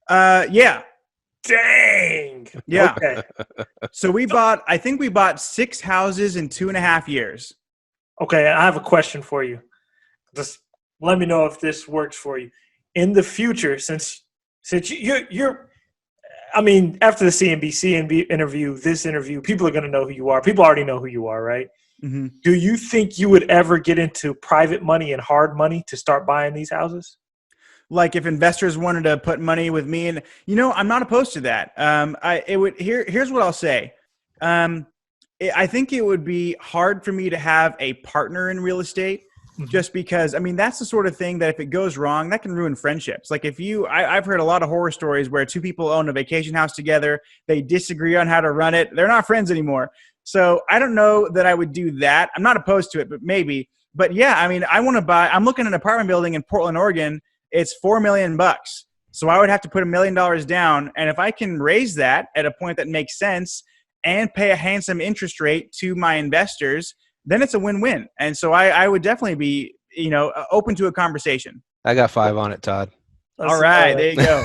Yeah. Dang. Yeah. Okay. So I think we bought 6 houses in 2.5 years. Okay, I have a question for you. Just let me know if this works for you. In the future, since you're I mean, after the CNBC interview, people are going to know who you are. People already know who you are, right? Mm-hmm. Do you think you would ever get into private money and hard money to start buying these houses? Like if investors wanted to put money with me, and I'm not opposed to that. Here's what I'll say. I think it would be hard for me to have a partner in real estate, just because, that's the sort of thing that if it goes wrong, that can ruin friendships. Like I've heard a lot of horror stories where 2 people own a vacation house together. They disagree on how to run it. They're not friends anymore. So I don't know that I would do that. I'm not opposed to it, but maybe. But yeah, I want to buy. I'm looking at an apartment building in Portland, Oregon. It's $4 million. So I would have to put $1 million down. And if I can raise that at a point that makes sense and pay a handsome interest rate to my investors, then it's a win-win. And so I would definitely be, open to a conversation. I got 5 on it, Todd. All right, there you go.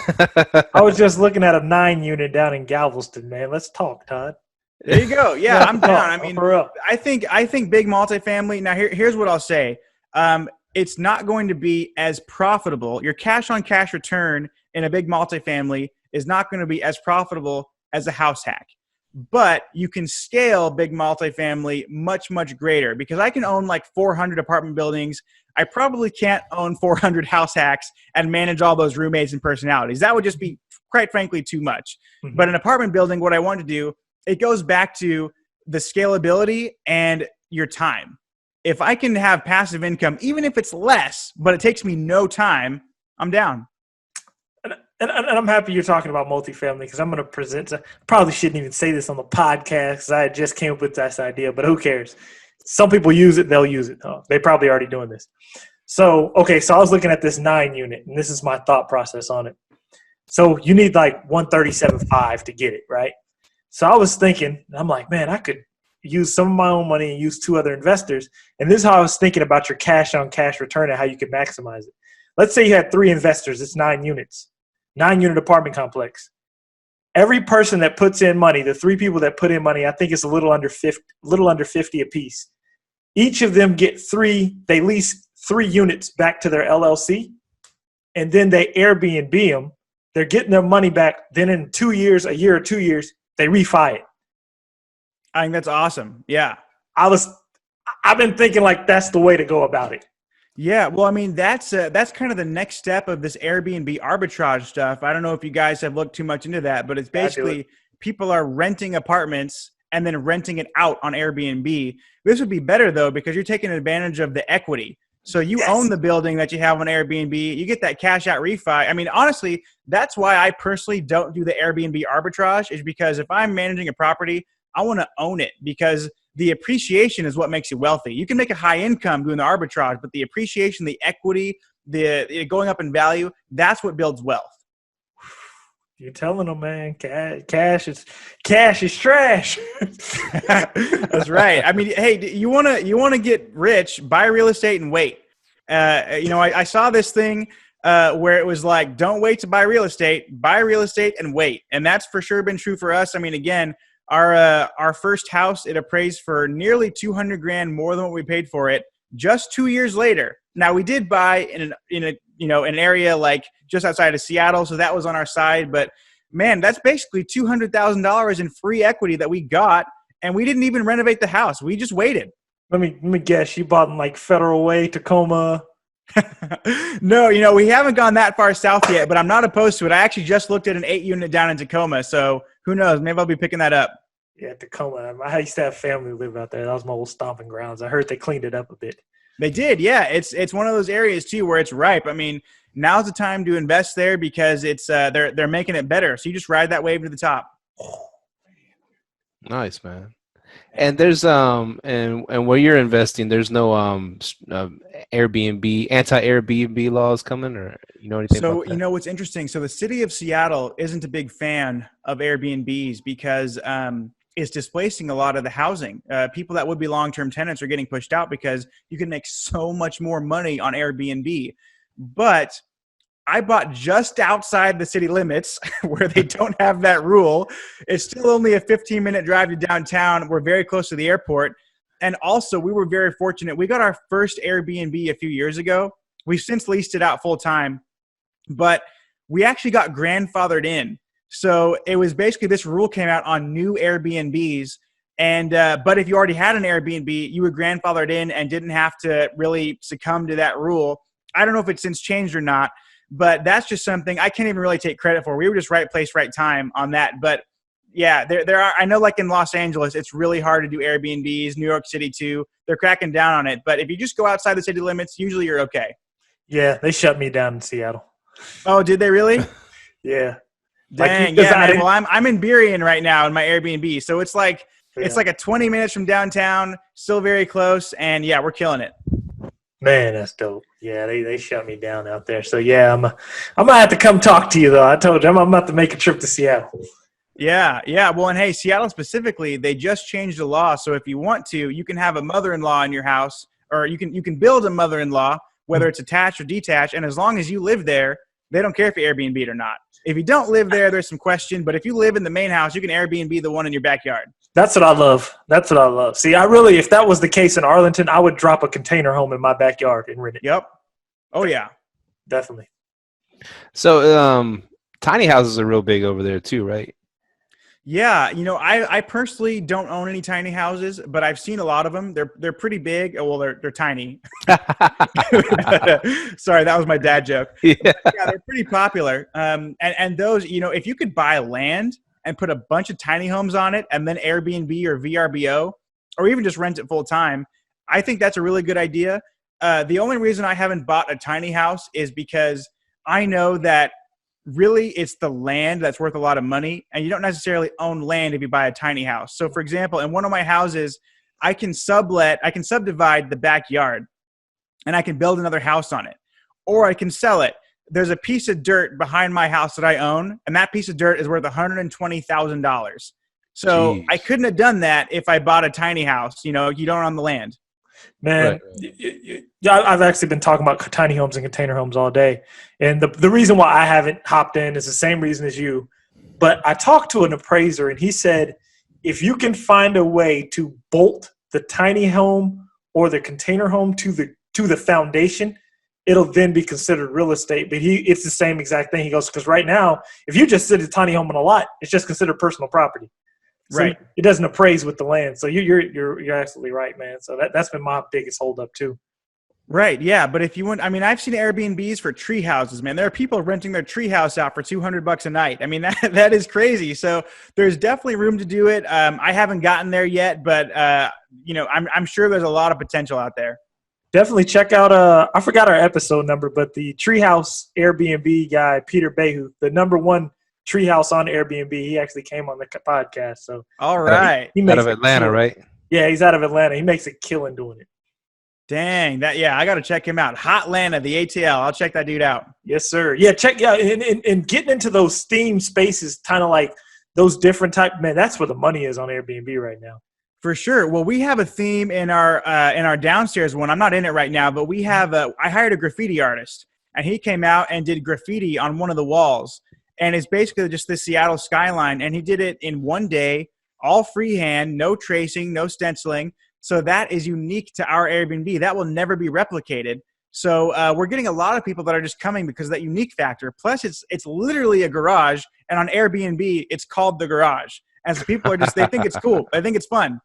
I was just looking at a 9-unit down in Galveston, man. Let's talk, Todd. There you go. Yeah, I'm down. I mean, For real. I think big multifamily. Now, here's what I'll say. It's not going to be as profitable. Your cash on cash return in a big multifamily is not going to be as profitable as a house hack. But you can scale big multifamily much, much greater, because I can own like 400 apartment buildings. I probably can't own 400 house hacks and manage all those roommates and personalities. That would just be, quite frankly, too much. Mm-hmm. But an apartment building, what I want to do, it goes back to the scalability and your time. If I can have passive income, even if it's less, but it takes me no time, I'm down. And I'm happy you're talking about multifamily, because I'm going to present. Probably shouldn't even say this on the podcast, because I just came up with this idea, but who cares? Some people use it, they'll use it. Oh, they're probably already doing this. So I was looking at this 9-unit, and this is my thought process on it. So you need like 137.5 to get it, right? So I was thinking, I'm like, man, I could use some of my own money and use 2 other investors. And this is how I was thinking about your cash on cash return and how you could maximize it. Let's say you had 3 investors. It's 9 units. 9-unit apartment complex. Every person that puts in money, the 3 people that put in money, I think it's a little under 50 apiece. Each of them get they lease 3 units back to their LLC, and then they Airbnb them. They're getting their money back. Then in 2 years, a year or 2 years, they refi it. I think that's awesome. Yeah. I've been thinking like that's the way to go about it. Yeah, well, I mean, that's kind of the next step of this Airbnb arbitrage stuff. I don't know if you guys have looked too much into that, but it's basically people are renting apartments and then renting it out on Airbnb. This would be better, though, because you're taking advantage of the equity. So you own the building that you have on Airbnb. You get that cash out refi. I mean, honestly, that's why I personally don't do the Airbnb arbitrage, is because if I'm managing a property, I want to own it, because the appreciation is what makes you wealthy. You can make a high income doing the arbitrage, but the appreciation, the equity, the going up in value, that's what builds wealth. You're telling them, man, cash is trash. That's right. I mean, hey, you wanna get rich, buy real estate and wait. I saw this thing where it was like, don't wait to buy real estate and wait. And that's for sure been true for us. I mean, again, our first house, it appraised for nearly $200,000 more than what we paid for it just 2 years later. Now, we did buy in an area like just outside of Seattle, so that was on our side. But man, that's basically $200,000 in free equity that we got, and we didn't even renovate the house. We just waited. Let me guess. You bought in like Federal Way, Tacoma. No, we haven't gone that far south yet, but I'm not opposed to it. I actually just looked at an 8-unit down in Tacoma, so who knows? Maybe I'll be picking that up. Yeah, Tacoma. I used to have family live out there. That was my old stomping grounds. I heard they cleaned it up a bit. They did, yeah. It's one of those areas too where it's ripe. I mean, now's the time to invest there, because it's they're making it better. So you just ride that wave to the top. Nice, man. And there's and where you're investing, there's no Airbnb, anti-Airbnb laws coming, or anything about that? So what's interesting, so the city of Seattle isn't a big fan of Airbnbs because it's displacing a lot of the housing. People that would be long-term tenants are getting pushed out because you can make so much more money on Airbnb. But I bought just outside the city limits where they don't have that rule. It's still only a 15-minute drive to downtown. We're very close to the airport. And also, we were very fortunate. We got our first Airbnb a few years ago. We've since leased it out full time, but we actually got grandfathered in. So it was basically, this rule came out on new Airbnbs. And but if you already had an Airbnb, you were grandfathered in and didn't have to really succumb to that rule. I don't know if it's since changed or not, but that's just something I can't even really take credit for. We were just right place, right time on that. But yeah, there are, I know like in Los Angeles, it's really hard to do Airbnbs, New York City too. They're cracking down on it. But if you just go outside the city limits, usually you're okay. Yeah, they shut me down in Seattle. Oh, did they really? Yeah. Dang, yeah, man. Well, I'm in Burien right now in my Airbnb. So it's like, it's like a 20 minutes from downtown, still very close. And yeah, we're killing it. Man, that's dope. Yeah, they shut me down out there. So yeah, I'm gonna have to come talk to you though. I told you I'm about to make a trip to Seattle. Yeah. Well, and hey, Seattle specifically, they just changed the law. So if you want to, you can have a mother-in-law in your house, or you can build a mother-in-law whether it's attached or detached. And as long as you live there, they don't care if you Airbnb it or not. If you don't live there, there's some question. But if you live in the main house, you can Airbnb the one in your backyard. That's what I love. That's what I love. See, if that was the case in Arlington, I would drop a container home in my backyard and rent it. Yep. Oh, yeah. Definitely. So, tiny houses are real big over there too, right? Yeah, I personally don't own any tiny houses, but I've seen a lot of them. They're pretty big. Well, they're tiny. Sorry, that was my dad joke. Yeah. Yeah, they're pretty popular. And those, if you could buy land and put a bunch of tiny homes on it, and then Airbnb or VRBO, or even just rent it full time, I think that's a really good idea. The only reason I haven't bought a tiny house is because I know that really it's the land that's worth a lot of money, and you don't necessarily own land if you buy a tiny house. So for example, in one of my houses, I can subdivide the backyard and I can build another house on it, or I can sell it. There's a piece of dirt behind my house that I own, and that piece of dirt is worth $120,000. So Jeez. I couldn't have done that if I bought a tiny house. You don't own the land. Man, I've actually been talking about tiny homes and container homes all day. And the reason why I haven't hopped in is the same reason as you. But I talked to an appraiser, and he said, if you can find a way to bolt the tiny home or the container home to the foundation, it'll then be considered real estate. But it's the same exact thing. He goes, because right now, if you just sit a tiny home on a lot, it's just considered personal property. So Right. It doesn't appraise with the land. So you're absolutely right, man. So that's been my biggest holdup too. Right. Yeah. But if you want, I've seen Airbnbs for tree houses, man. There are people renting their tree house out for $200 a night. That is crazy. So there's definitely room to do it. I haven't gotten there yet, but I'm sure there's a lot of potential out there. Definitely check out. I forgot our episode number, but the treehouse Airbnb guy, Peter Behu, the #1 treehouse on Airbnb, he actually came on the podcast. So all right, he Out of Atlanta, right? Yeah, he's out of Atlanta. He makes a killing doing it. Dang, I got to check him out. Hotlanta, the ATL. I'll check that dude out. Yes, sir. Yeah, and getting into those theme spaces, kind of like those different type. Man, that's where the money is on Airbnb right now. For sure. Well, we have a theme in our downstairs one. I'm not in it right now, but we have I hired a graffiti artist, and he came out and did graffiti on one of the walls. And it's basically just the Seattle skyline. And he did it in one day, all freehand, no tracing, no stenciling. So that is unique to our Airbnb. That will never be replicated. So we're getting a lot of people that are just coming because of that unique factor. Plus, it's literally a garage. And on Airbnb, it's called the garage. And so people they think it's cool. They think it's fun.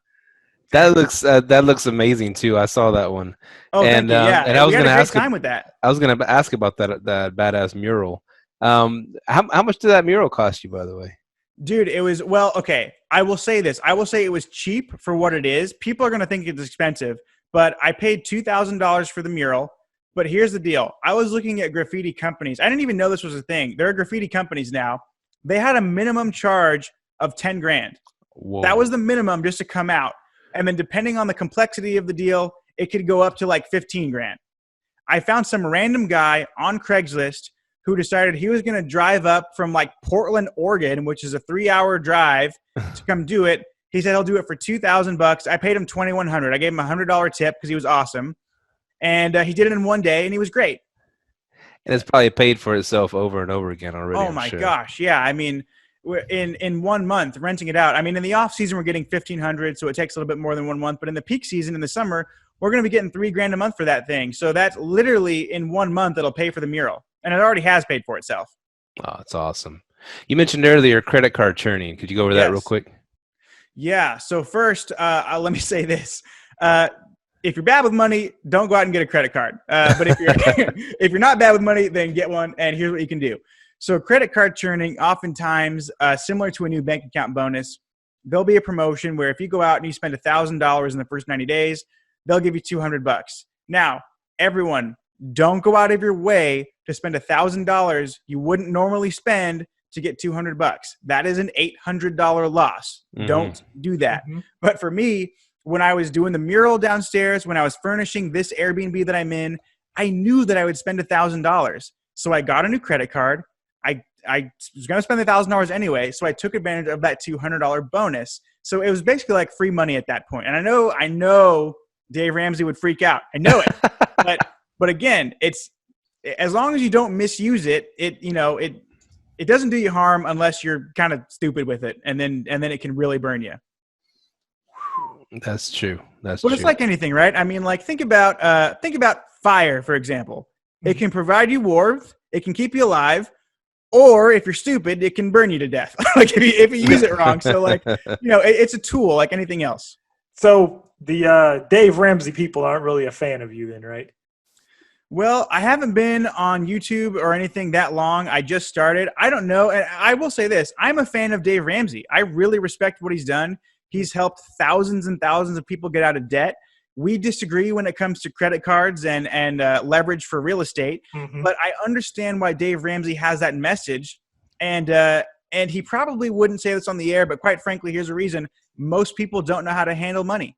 That looks amazing too. I saw that one. Oh, and, thank you. Yeah. And I was going to ask time with that. I was going to ask about that badass mural. How much did that mural cost you, by the way? Dude, it was, well, okay. I will say this. I will say it was cheap for what it is. People are going to think it's expensive, but I paid $2,000 for the mural. But here's the deal. I was looking at graffiti companies. I didn't even know this was a thing. There are graffiti companies now. They had a minimum charge of $10,000. Whoa. That was the minimum just to come out. And then depending on the complexity of the deal, it could go up to like $15,000. I found some random guy on Craigslist who decided he was going to drive up from like Portland, Oregon, which is a 3-hour drive to come do it. He said he'll do it for $2,000. I paid him $2,100. I gave him a $100 tip because he was awesome. And he did it in one day, and he was great. And it's probably paid for itself over and over again already. Oh, my gosh. Yeah. We're in 1 month renting it out. In the off season, we're getting $1,500, so it takes a little bit more than 1 month. But in the peak season, in the summer, we're going to be getting $3,000 a month for that thing. So that's literally in 1 month it'll pay for the mural, and it already has paid for itself. Oh, that's awesome. You mentioned earlier credit card churning. Could you go over that real quick? Yeah. So first, let me say this. If you're bad with money, don't go out and get a credit card. But if you're if you're not bad with money, then get one. And here's what you can do. So credit card churning, oftentimes similar to a new bank account bonus, there'll be a promotion where if you go out and you spend $1,000 in the first 90 days, they'll give you $200. Now, everyone, don't go out of your way to spend $1,000 you wouldn't normally spend to get $200. That is an $800 loss. Mm-hmm. Don't do that. Mm-hmm. But for me, when I was doing the mural downstairs, when I was furnishing this Airbnb that I'm in, I knew that I would spend $1,000. So I got a new credit card. I was going to spend $1,000 anyway, so I took advantage of that $200 bonus. So it was basically like free money at that point. And I know Dave Ramsey would freak out. I know it. But But again, it's as long as you don't misuse it, it doesn't do you harm unless you're kind of stupid with it, and then it can really burn you. That's true. But it's like anything, right? I mean, like think about fire, for example. It can provide you warmth, it can keep you alive, or if you're stupid, it can burn you to death. Like if you use it wrong. So like, it's a tool like anything else. So the Dave Ramsey people aren't really a fan of you then, right? Well, I haven't been on YouTube or anything that long. I just started. I don't know. And I will say this. I'm a fan of Dave Ramsey. I really respect what he's done. He's helped thousands and thousands of people get out of debt. We disagree when it comes to credit cards and leverage for real estate. Mm-hmm. But I understand why Dave Ramsey has that message. And he probably wouldn't say this on the air, but quite frankly, here's a reason. Most people don't know how to handle money.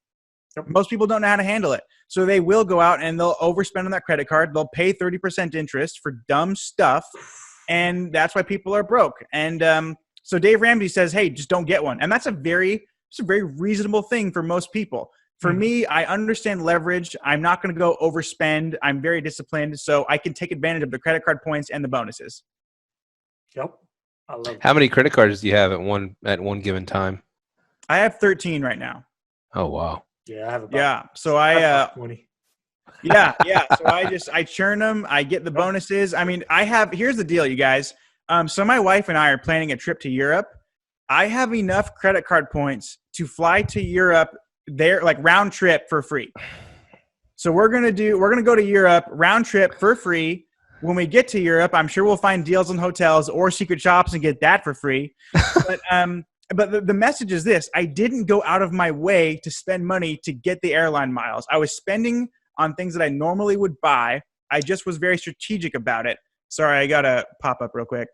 Most people don't know how to handle it. So they will go out and they'll overspend on that credit card. They'll pay 30% interest for dumb stuff. And that's why people are broke. And so Dave Ramsey says, hey, just don't get one. And that's a very reasonable thing for most people. For me, I understand leverage. I'm not going to go overspend. I'm very disciplined. So I can take advantage of the credit card points and the bonuses. Yep. I love it. How many credit cards do you have at one given time? I have 13 right now. Oh, wow. Yeah, I have about. Yeah, so I 20. Yeah. So I churn them. I get the bonuses. I mean, here's the deal, you guys. So my wife and I are planning a trip to Europe. I have enough credit card points to fly to Europe there, like round trip for free. So we're gonna go to Europe round trip for free. When we get to Europe, I'm sure we'll find deals on hotels or secret shops and get that for free. But the message is this. I didn't go out of my way to spend money to get the airline miles. I was spending on things that I normally would buy. I just was very strategic about it. Sorry, I got to pop up real quick.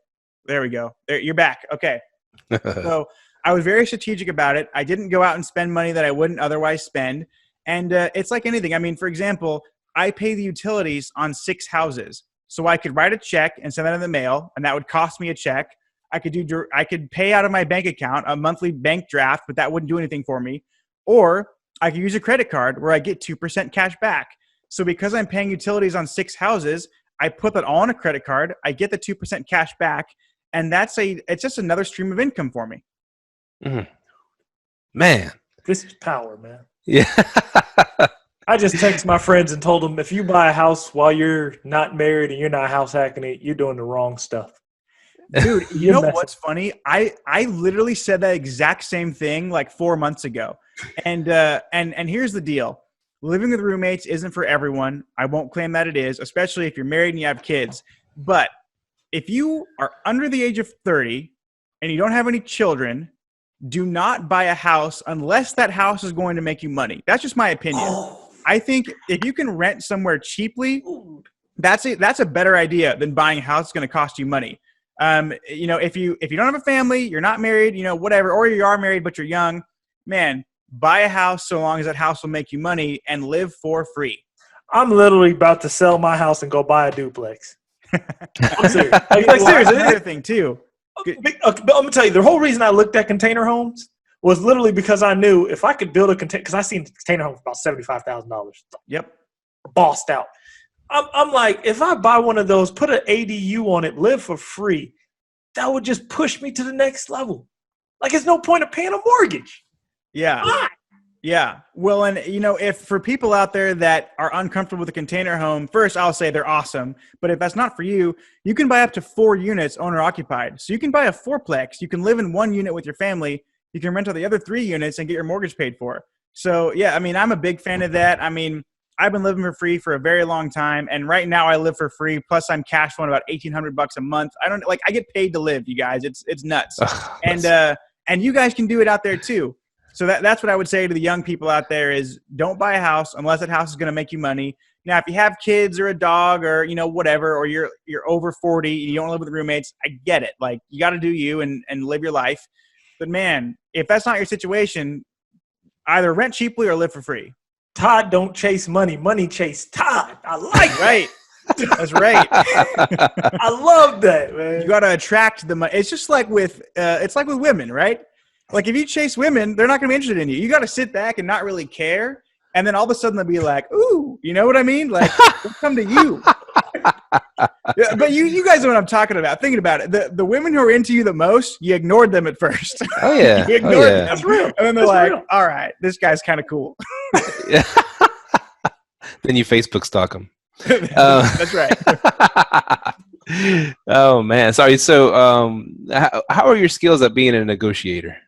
There we go. There, you're back. Okay. So I was very strategic about it. I didn't go out and spend money that I wouldn't otherwise spend. And it's like anything. I mean, for example, I pay the utilities on 6 houses. So I could write a check and send that in the mail, and that would cost me a check. I could pay out of my bank account a monthly bank draft, but that wouldn't do anything for me. Or I could use a credit card where I get 2% cash back. So because I'm paying utilities on 6 houses, I put that all on a credit card. I get the 2% cash back, and it's just another stream of income for me. Mm-hmm. Man, this is power, man. Yeah. I just text my friends and told them, if you buy a house while you're not married and you're not house hacking it, you're doing the wrong stuff. Dude, you know what's funny? I literally said that exact same thing like 4 months ago. And here's the deal. Living with roommates isn't for everyone. I won't claim that it is, especially if you're married and you have kids. But if you are under the age of 30 and you don't have any children, do not buy a house unless that house is going to make you money. That's just my opinion. I think if you can rent somewhere cheaply, that's a better idea than buying a house that's going to cost you money. If you don't have a family, you're not married, whatever, or you are married but you're young, man, buy a house so long as that house will make you money and live for free. I'm literally about to sell my house and go buy a duplex. I'm serious. Like seriously, another thing too. But I'm gonna tell you, the whole reason I looked at container homes was literally because I knew if I could build a container, because I seen container home for about $75,000. Yep, bossed out. I'm like, if I buy one of those, put an ADU on it, live for free, that would just push me to the next level. Like, there's no point of paying a mortgage. Yeah. Ah! Yeah. Well, and if for people out there that are uncomfortable with a container home, first I'll say they're awesome. But if that's not for you, you can buy up to 4 units owner occupied. So you can buy a 4-plex. You can live in 1 unit with your family. You can rent out the other 3 units and get your mortgage paid for. So yeah, I mean, I'm a big fan of that. I mean, I've been living for free for a very long time. And right now I live for free. Plus I'm cash flowing about $1,800 a month. I get paid to live, you guys. It's nuts. And you guys can do it out there too. So that's what I would say to the young people out there is don't buy a house unless that house is going to make you money. Now, if you have kids or a dog or, whatever, or you're over 40 and you don't live with roommates, I get it. Like, you got to do you and live your life. But man, if that's not your situation, either rent cheaply or live for free. Todd don't chase money. Money chase Todd. I like right. That's right. I love that, man. You got to attract the money. It's just like with women, right? Like if you chase women, they're not going to be interested in you. You got to sit back and not really care And then all of a sudden they'll be like, ooh, you know what I mean? Like, we'll come to you. Yeah, but you guys know what I'm talking about. Thinking about it, the women who are into you the most, you ignored them at first. Oh yeah, You ignored them. That's real. And then they're That's like, real. all right, this guy's kind of cool. Yeah. Then you Facebook stalk them. That's right. Oh man, sorry. So, how are your skills at being a negotiator?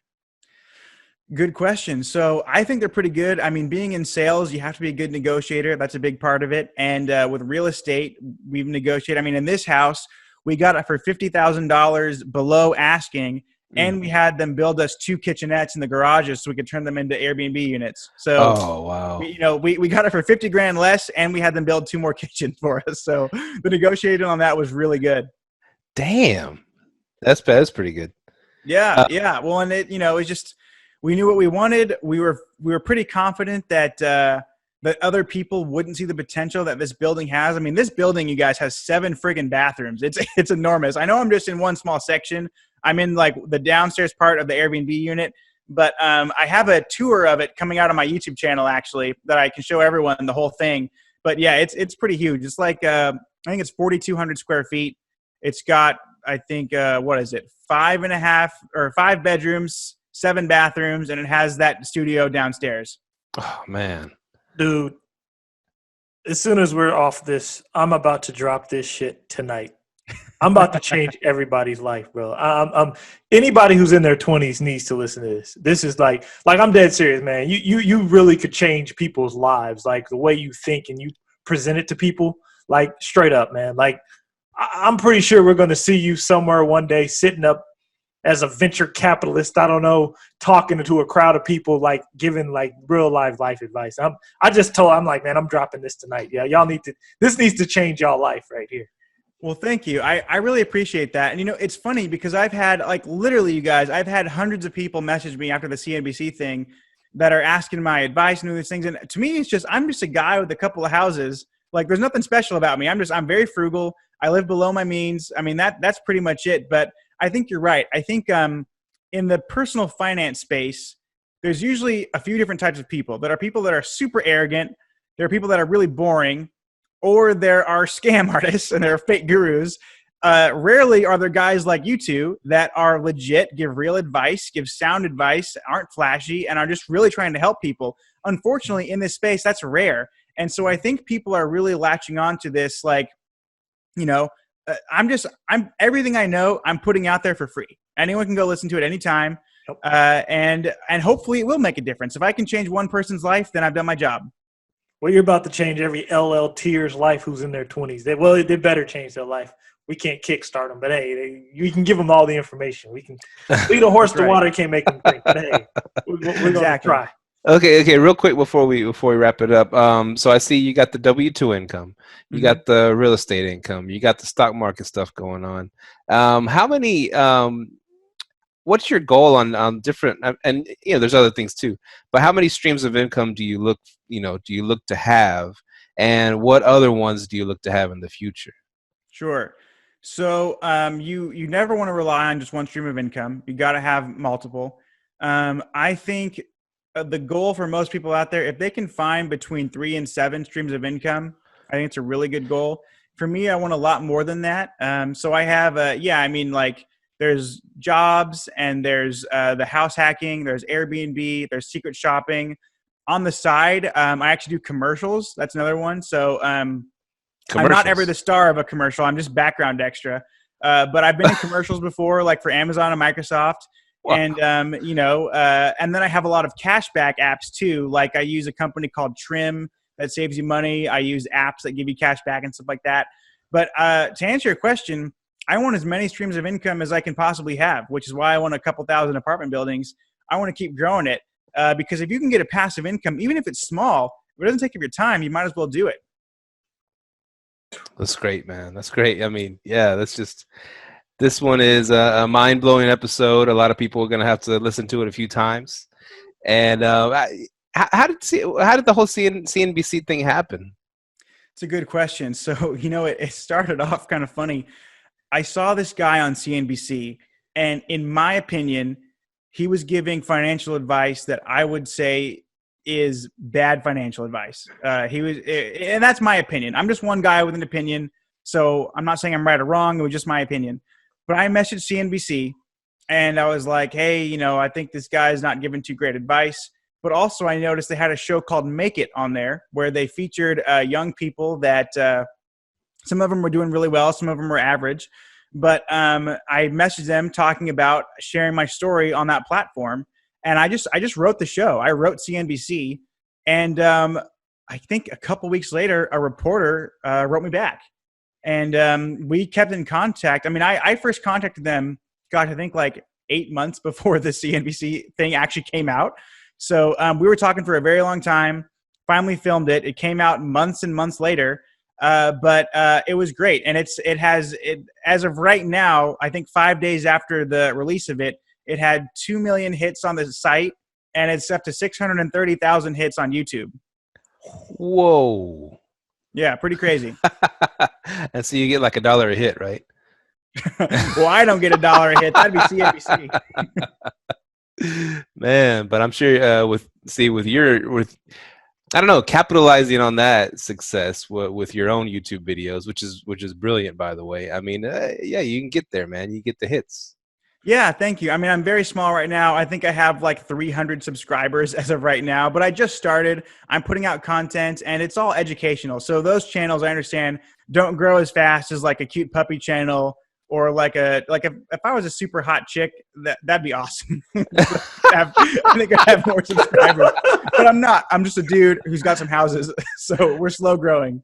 Good question. So I think they're pretty good. I mean, being in sales, you have to be a good negotiator. That's a big part of it. And with real estate, we've negotiated. I mean, in this house, we got it for $50,000 below asking, and we had them build us 2 kitchenettes in the garages so we could turn them into Airbnb units. So, Oh wow. we got it for 50 grand less, and we had them build 2 more kitchens for us. So the negotiating on that was really good. Damn, that's pretty good. Yeah, yeah. Well, and it's just, we knew what we wanted. We were pretty confident that that other people wouldn't see the potential that this building has. I mean, this building, you guys, has 7 friggin' bathrooms. It's enormous. I know I'm just in one small section. I'm in like the downstairs part of the Airbnb unit, but I have a tour of it coming out on my YouTube channel actually that I can show everyone the whole thing. But yeah, it's pretty huge. It's like I think it's 4,200 square feet. It's got, I think, 5 bedrooms, 7 bathrooms, and it has that studio downstairs. Oh man, Dude, as soon as we're off this, I'm about to drop this shit tonight. I'm about to change everybody's life, bro. Anybody who's in their 20s needs to listen to this. This is like I'm dead serious, man. You really could change people's lives, like the way you think and you present it to people, like straight up, man. Like I'm pretty sure we're going to see you somewhere one day sitting up as a venture capitalist, I don't know, talking to a crowd of people, like giving like real life advice. I'm like, man, I'm dropping this tonight. Yeah, this needs to change y'all life right here. Well, thank you. I really appreciate that. And, it's funny because I've had, like, literally, you guys, I've had hundreds of people message me after the CNBC thing that are asking my advice and all these things. And to me, I'm just a guy with a couple of houses. Like, there's nothing special about me. I'm very frugal. I live below my means. I mean, that's pretty much it. But I think you're right. I think in the personal finance space, there's usually a few different types of people. There are people that are super arrogant. There are people that are really boring. Or there are scam artists and there are fake gurus. Rarely are there guys like you two that are legit, give real advice, give sound advice, aren't flashy, and are just really trying to help people. Unfortunately, in this space, that's rare. And so I think people are really latching on to this, like, I'm everything I know, I'm putting out there for free. Anyone can go listen to it anytime. And hopefully it will make a difference. If I can change one person's life, then I've done my job. Well, you're about to change every LL tier's life who's in their 20s. They better change their life. We can't kickstart them, but hey, you can give them all the information. We can lead a horse to water, can't make them drink. But hey, we're going to try. Okay. Real quick before we wrap it up. So I see you got the W-2 income, you got the real estate income, you got the stock market stuff going on. How many? What's your goal on different? And there's other things too. But how many streams of income do you look to have, and what other ones do you look to have in the future? Sure. So you never want to rely on just one stream of income. You got to have multiple. I think the goal for most people out there, if they can find between 3 and 7 streams of income, I think it's a really good goal. For me, I want a lot more than that. So I have, there's jobs and there's the house hacking, there's Airbnb, there's secret shopping. On the side, I actually do commercials. That's another one. So I'm not ever the star of a commercial. I'm just background extra. But I've been in commercials before, like for Amazon and Microsoft. Wow. And, and then I have a lot of cashback apps too. Like I use a company called Trim that saves you money. I use apps that give you cash back and stuff like that. But to answer your question, I want as many streams of income as I can possibly have, which is why I want a couple thousand apartment buildings. I want to keep growing it because if you can get a passive income, even if it's small, if it doesn't take up your time, you might as well do it. That's great, man. That's great. I mean, yeah, this one is a mind-blowing episode. A lot of people are going to have to listen to it a few times. And how did the whole CNBC thing happen? It's a good question. So, it started off kind of funny. I saw this guy on CNBC, and in my opinion, he was giving financial advice that I would say is bad financial advice. And that's my opinion. I'm just one guy with an opinion, so I'm not saying I'm right or wrong. It was just my opinion. But I messaged CNBC, and I was like, hey, I think this guy's not giving too great advice. But also I noticed they had a show called Make It on there where they featured young people that some of them were doing really well, some of them were average. But I messaged them talking about sharing my story on that platform. And I just wrote the show. I wrote CNBC. And I think a couple weeks later, a reporter wrote me back. And we kept in contact. I mean, I first contacted them, gosh, I think like 8 months before the CNBC thing actually came out. So we were talking for a very long time, finally filmed it. It came out months and months later. But it was great. And it has as of right now, I think 5 days after the release of it, it had 2 million hits on the site, and it's up to 630,000 hits on YouTube. Whoa. Yeah, pretty crazy. And so you get like $1 a hit, right? Well, I don't get $1 a hit. That'd be CNBC. Man, but I'm sure with I don't know, capitalizing on that success with your own YouTube videos, which is brilliant, by the way. I mean, yeah, you can get there, man. You get the hits. Yeah, thank you. I mean, I'm very small right now. I think I have like 300 subscribers as of right now, but I just started. I'm putting out content, and it's all educational. So those channels, I understand, don't grow as fast as like a cute puppy channel or if I was a super hot chick, that'd be awesome. I think I'd have more subscribers, but I'm not. I'm just a dude who's got some houses, so we're slow growing.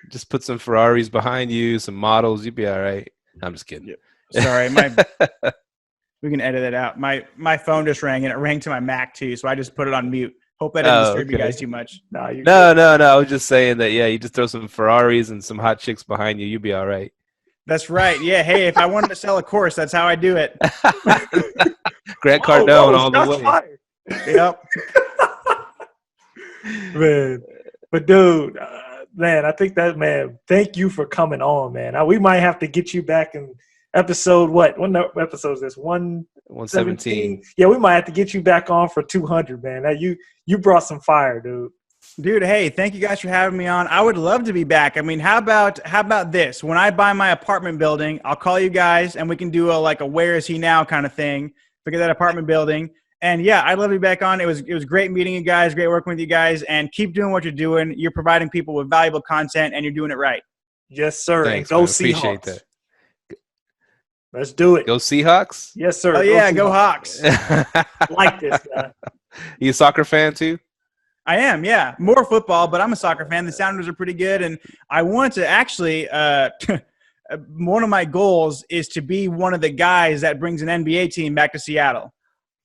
Just put some Ferraris behind you, some models, you'd be all right. I'm just kidding. Sorry, we can edit it out. My phone just rang, and it rang to my Mac too, so I just put it on mute. Hope that didn't disturb you guys too much. No. I was just saying that. Yeah, you just throw some Ferraris and some hot chicks behind you, you'd be all right. That's right. Yeah. Hey, if I wanted to sell a course, that's how I do it. Grant Cardone all the way. Fired. Yep. Man, but dude, man, I think that, man, thank you for coming on, man. We might have to get you back in episode, what episode is this? 117. Yeah, we might have to get you back on for 200, man. Now, you brought some fire, dude. Dude, hey, thank you guys for having me on. I would love to be back. I mean, how about this? When I buy my apartment building, I'll call you guys and we can do a where is he now kind of thing. Look at that apartment building. And yeah, I'd love to be back on. It was great meeting you guys, great working with you guys, and keep doing what you're doing. You're providing people with valuable content and you're doing it right. Yes, sir. Thanks, and go man. Seahawks. Appreciate that. Let's do it. Go Seahawks? Yes, sir. Oh yeah, go Hawks. Like this guy. You a soccer fan too? I am, yeah. More football, but I'm a soccer fan. The Sounders are pretty good, and I want to actually one of my goals is to be one of the guys that brings an NBA team back to Seattle.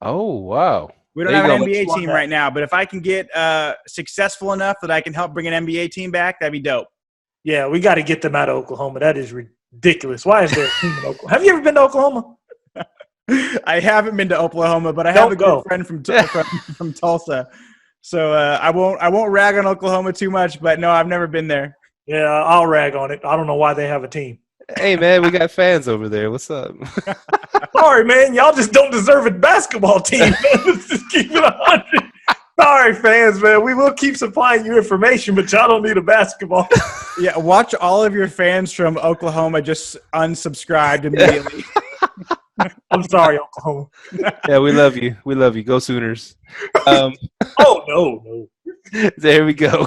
Oh, wow. We don't have an NBA team right now, but if I can get successful enough that I can help bring an NBA team back, that'd be dope. Yeah, we got to get them out of Oklahoma. That is ridiculous. Why is there a team in Oklahoma? Have you ever been to Oklahoma? I haven't been to Oklahoma, but I have a good friend from Tulsa. So I won't rag on Oklahoma too much, but no, I've never been there. Yeah, I'll rag on it. I don't know why they have a team. Hey, man, we got fans over there. What's up? Sorry, man. Y'all just don't deserve a basketball team, man. Let's just keep it 100. Sorry, fans, man. We will keep supplying you information, but y'all don't need a basketball. Yeah, watch all of your fans from Oklahoma just unsubscribed immediately. I'm sorry, Oklahoma. Yeah, we love you. We love you. Go Sooners. Oh, no. There we go.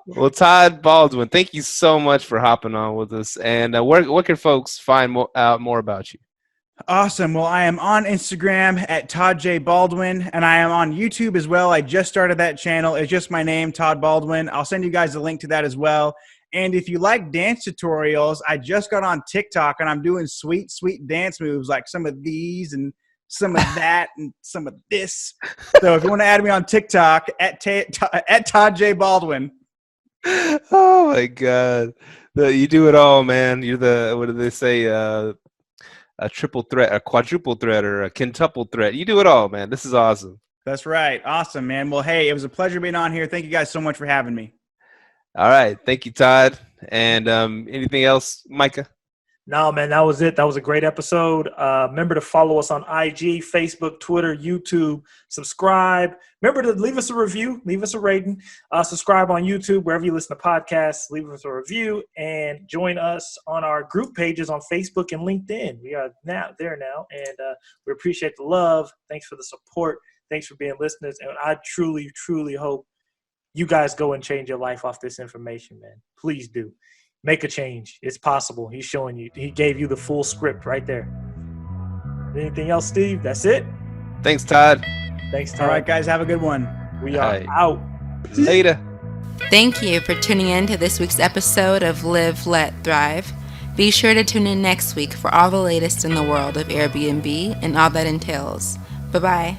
Well, Todd Baldwin, thank you so much for hopping on with us. And where can folks find out more about you? Awesome. Well, I am on Instagram at Toddjbaldwin, and I am on YouTube as well. I just started that channel. It's just my name, Todd Baldwin. I'll send you guys a link to that as well. And if you like dance tutorials, I just got on TikTok, and I'm doing sweet, sweet dance moves like some of these and some of that and some of this. So if you want to add me on TikTok, at Toddjbaldwin. Oh, my God. You do it all, man. You're the, what do they say, a triple threat, a quadruple threat, or a quintuple threat. You do it all, man. This is awesome. That's right. Awesome, man. Well, hey, it was a pleasure being on here. Thank you guys so much for having me. All right. Thank you, Todd. And anything else, Myka? No, man, that was it. That was a great episode. Remember to follow us on IG, Facebook, Twitter, YouTube. Subscribe. Remember to leave us a review. Leave us a rating. Subscribe on YouTube, wherever you listen to podcasts. Leave us a review. And join us on our group pages on Facebook and LinkedIn. We are there now. And we appreciate the love. Thanks for the support. Thanks for being listeners. And I truly, truly hope you guys go and change your life off this information, man. Please do. Make a change. It's possible. He's showing you. He gave you the full script right there. Anything else, Steve? That's it? Thanks, Todd. Thanks, Todd. All right, guys, have a good one. We are Bye. out. Later. Thank you for tuning in to this week's episode of Live, Let, Thrive. Be sure to tune in next week for all the latest in the world of Airbnb and all that entails. Bye-bye.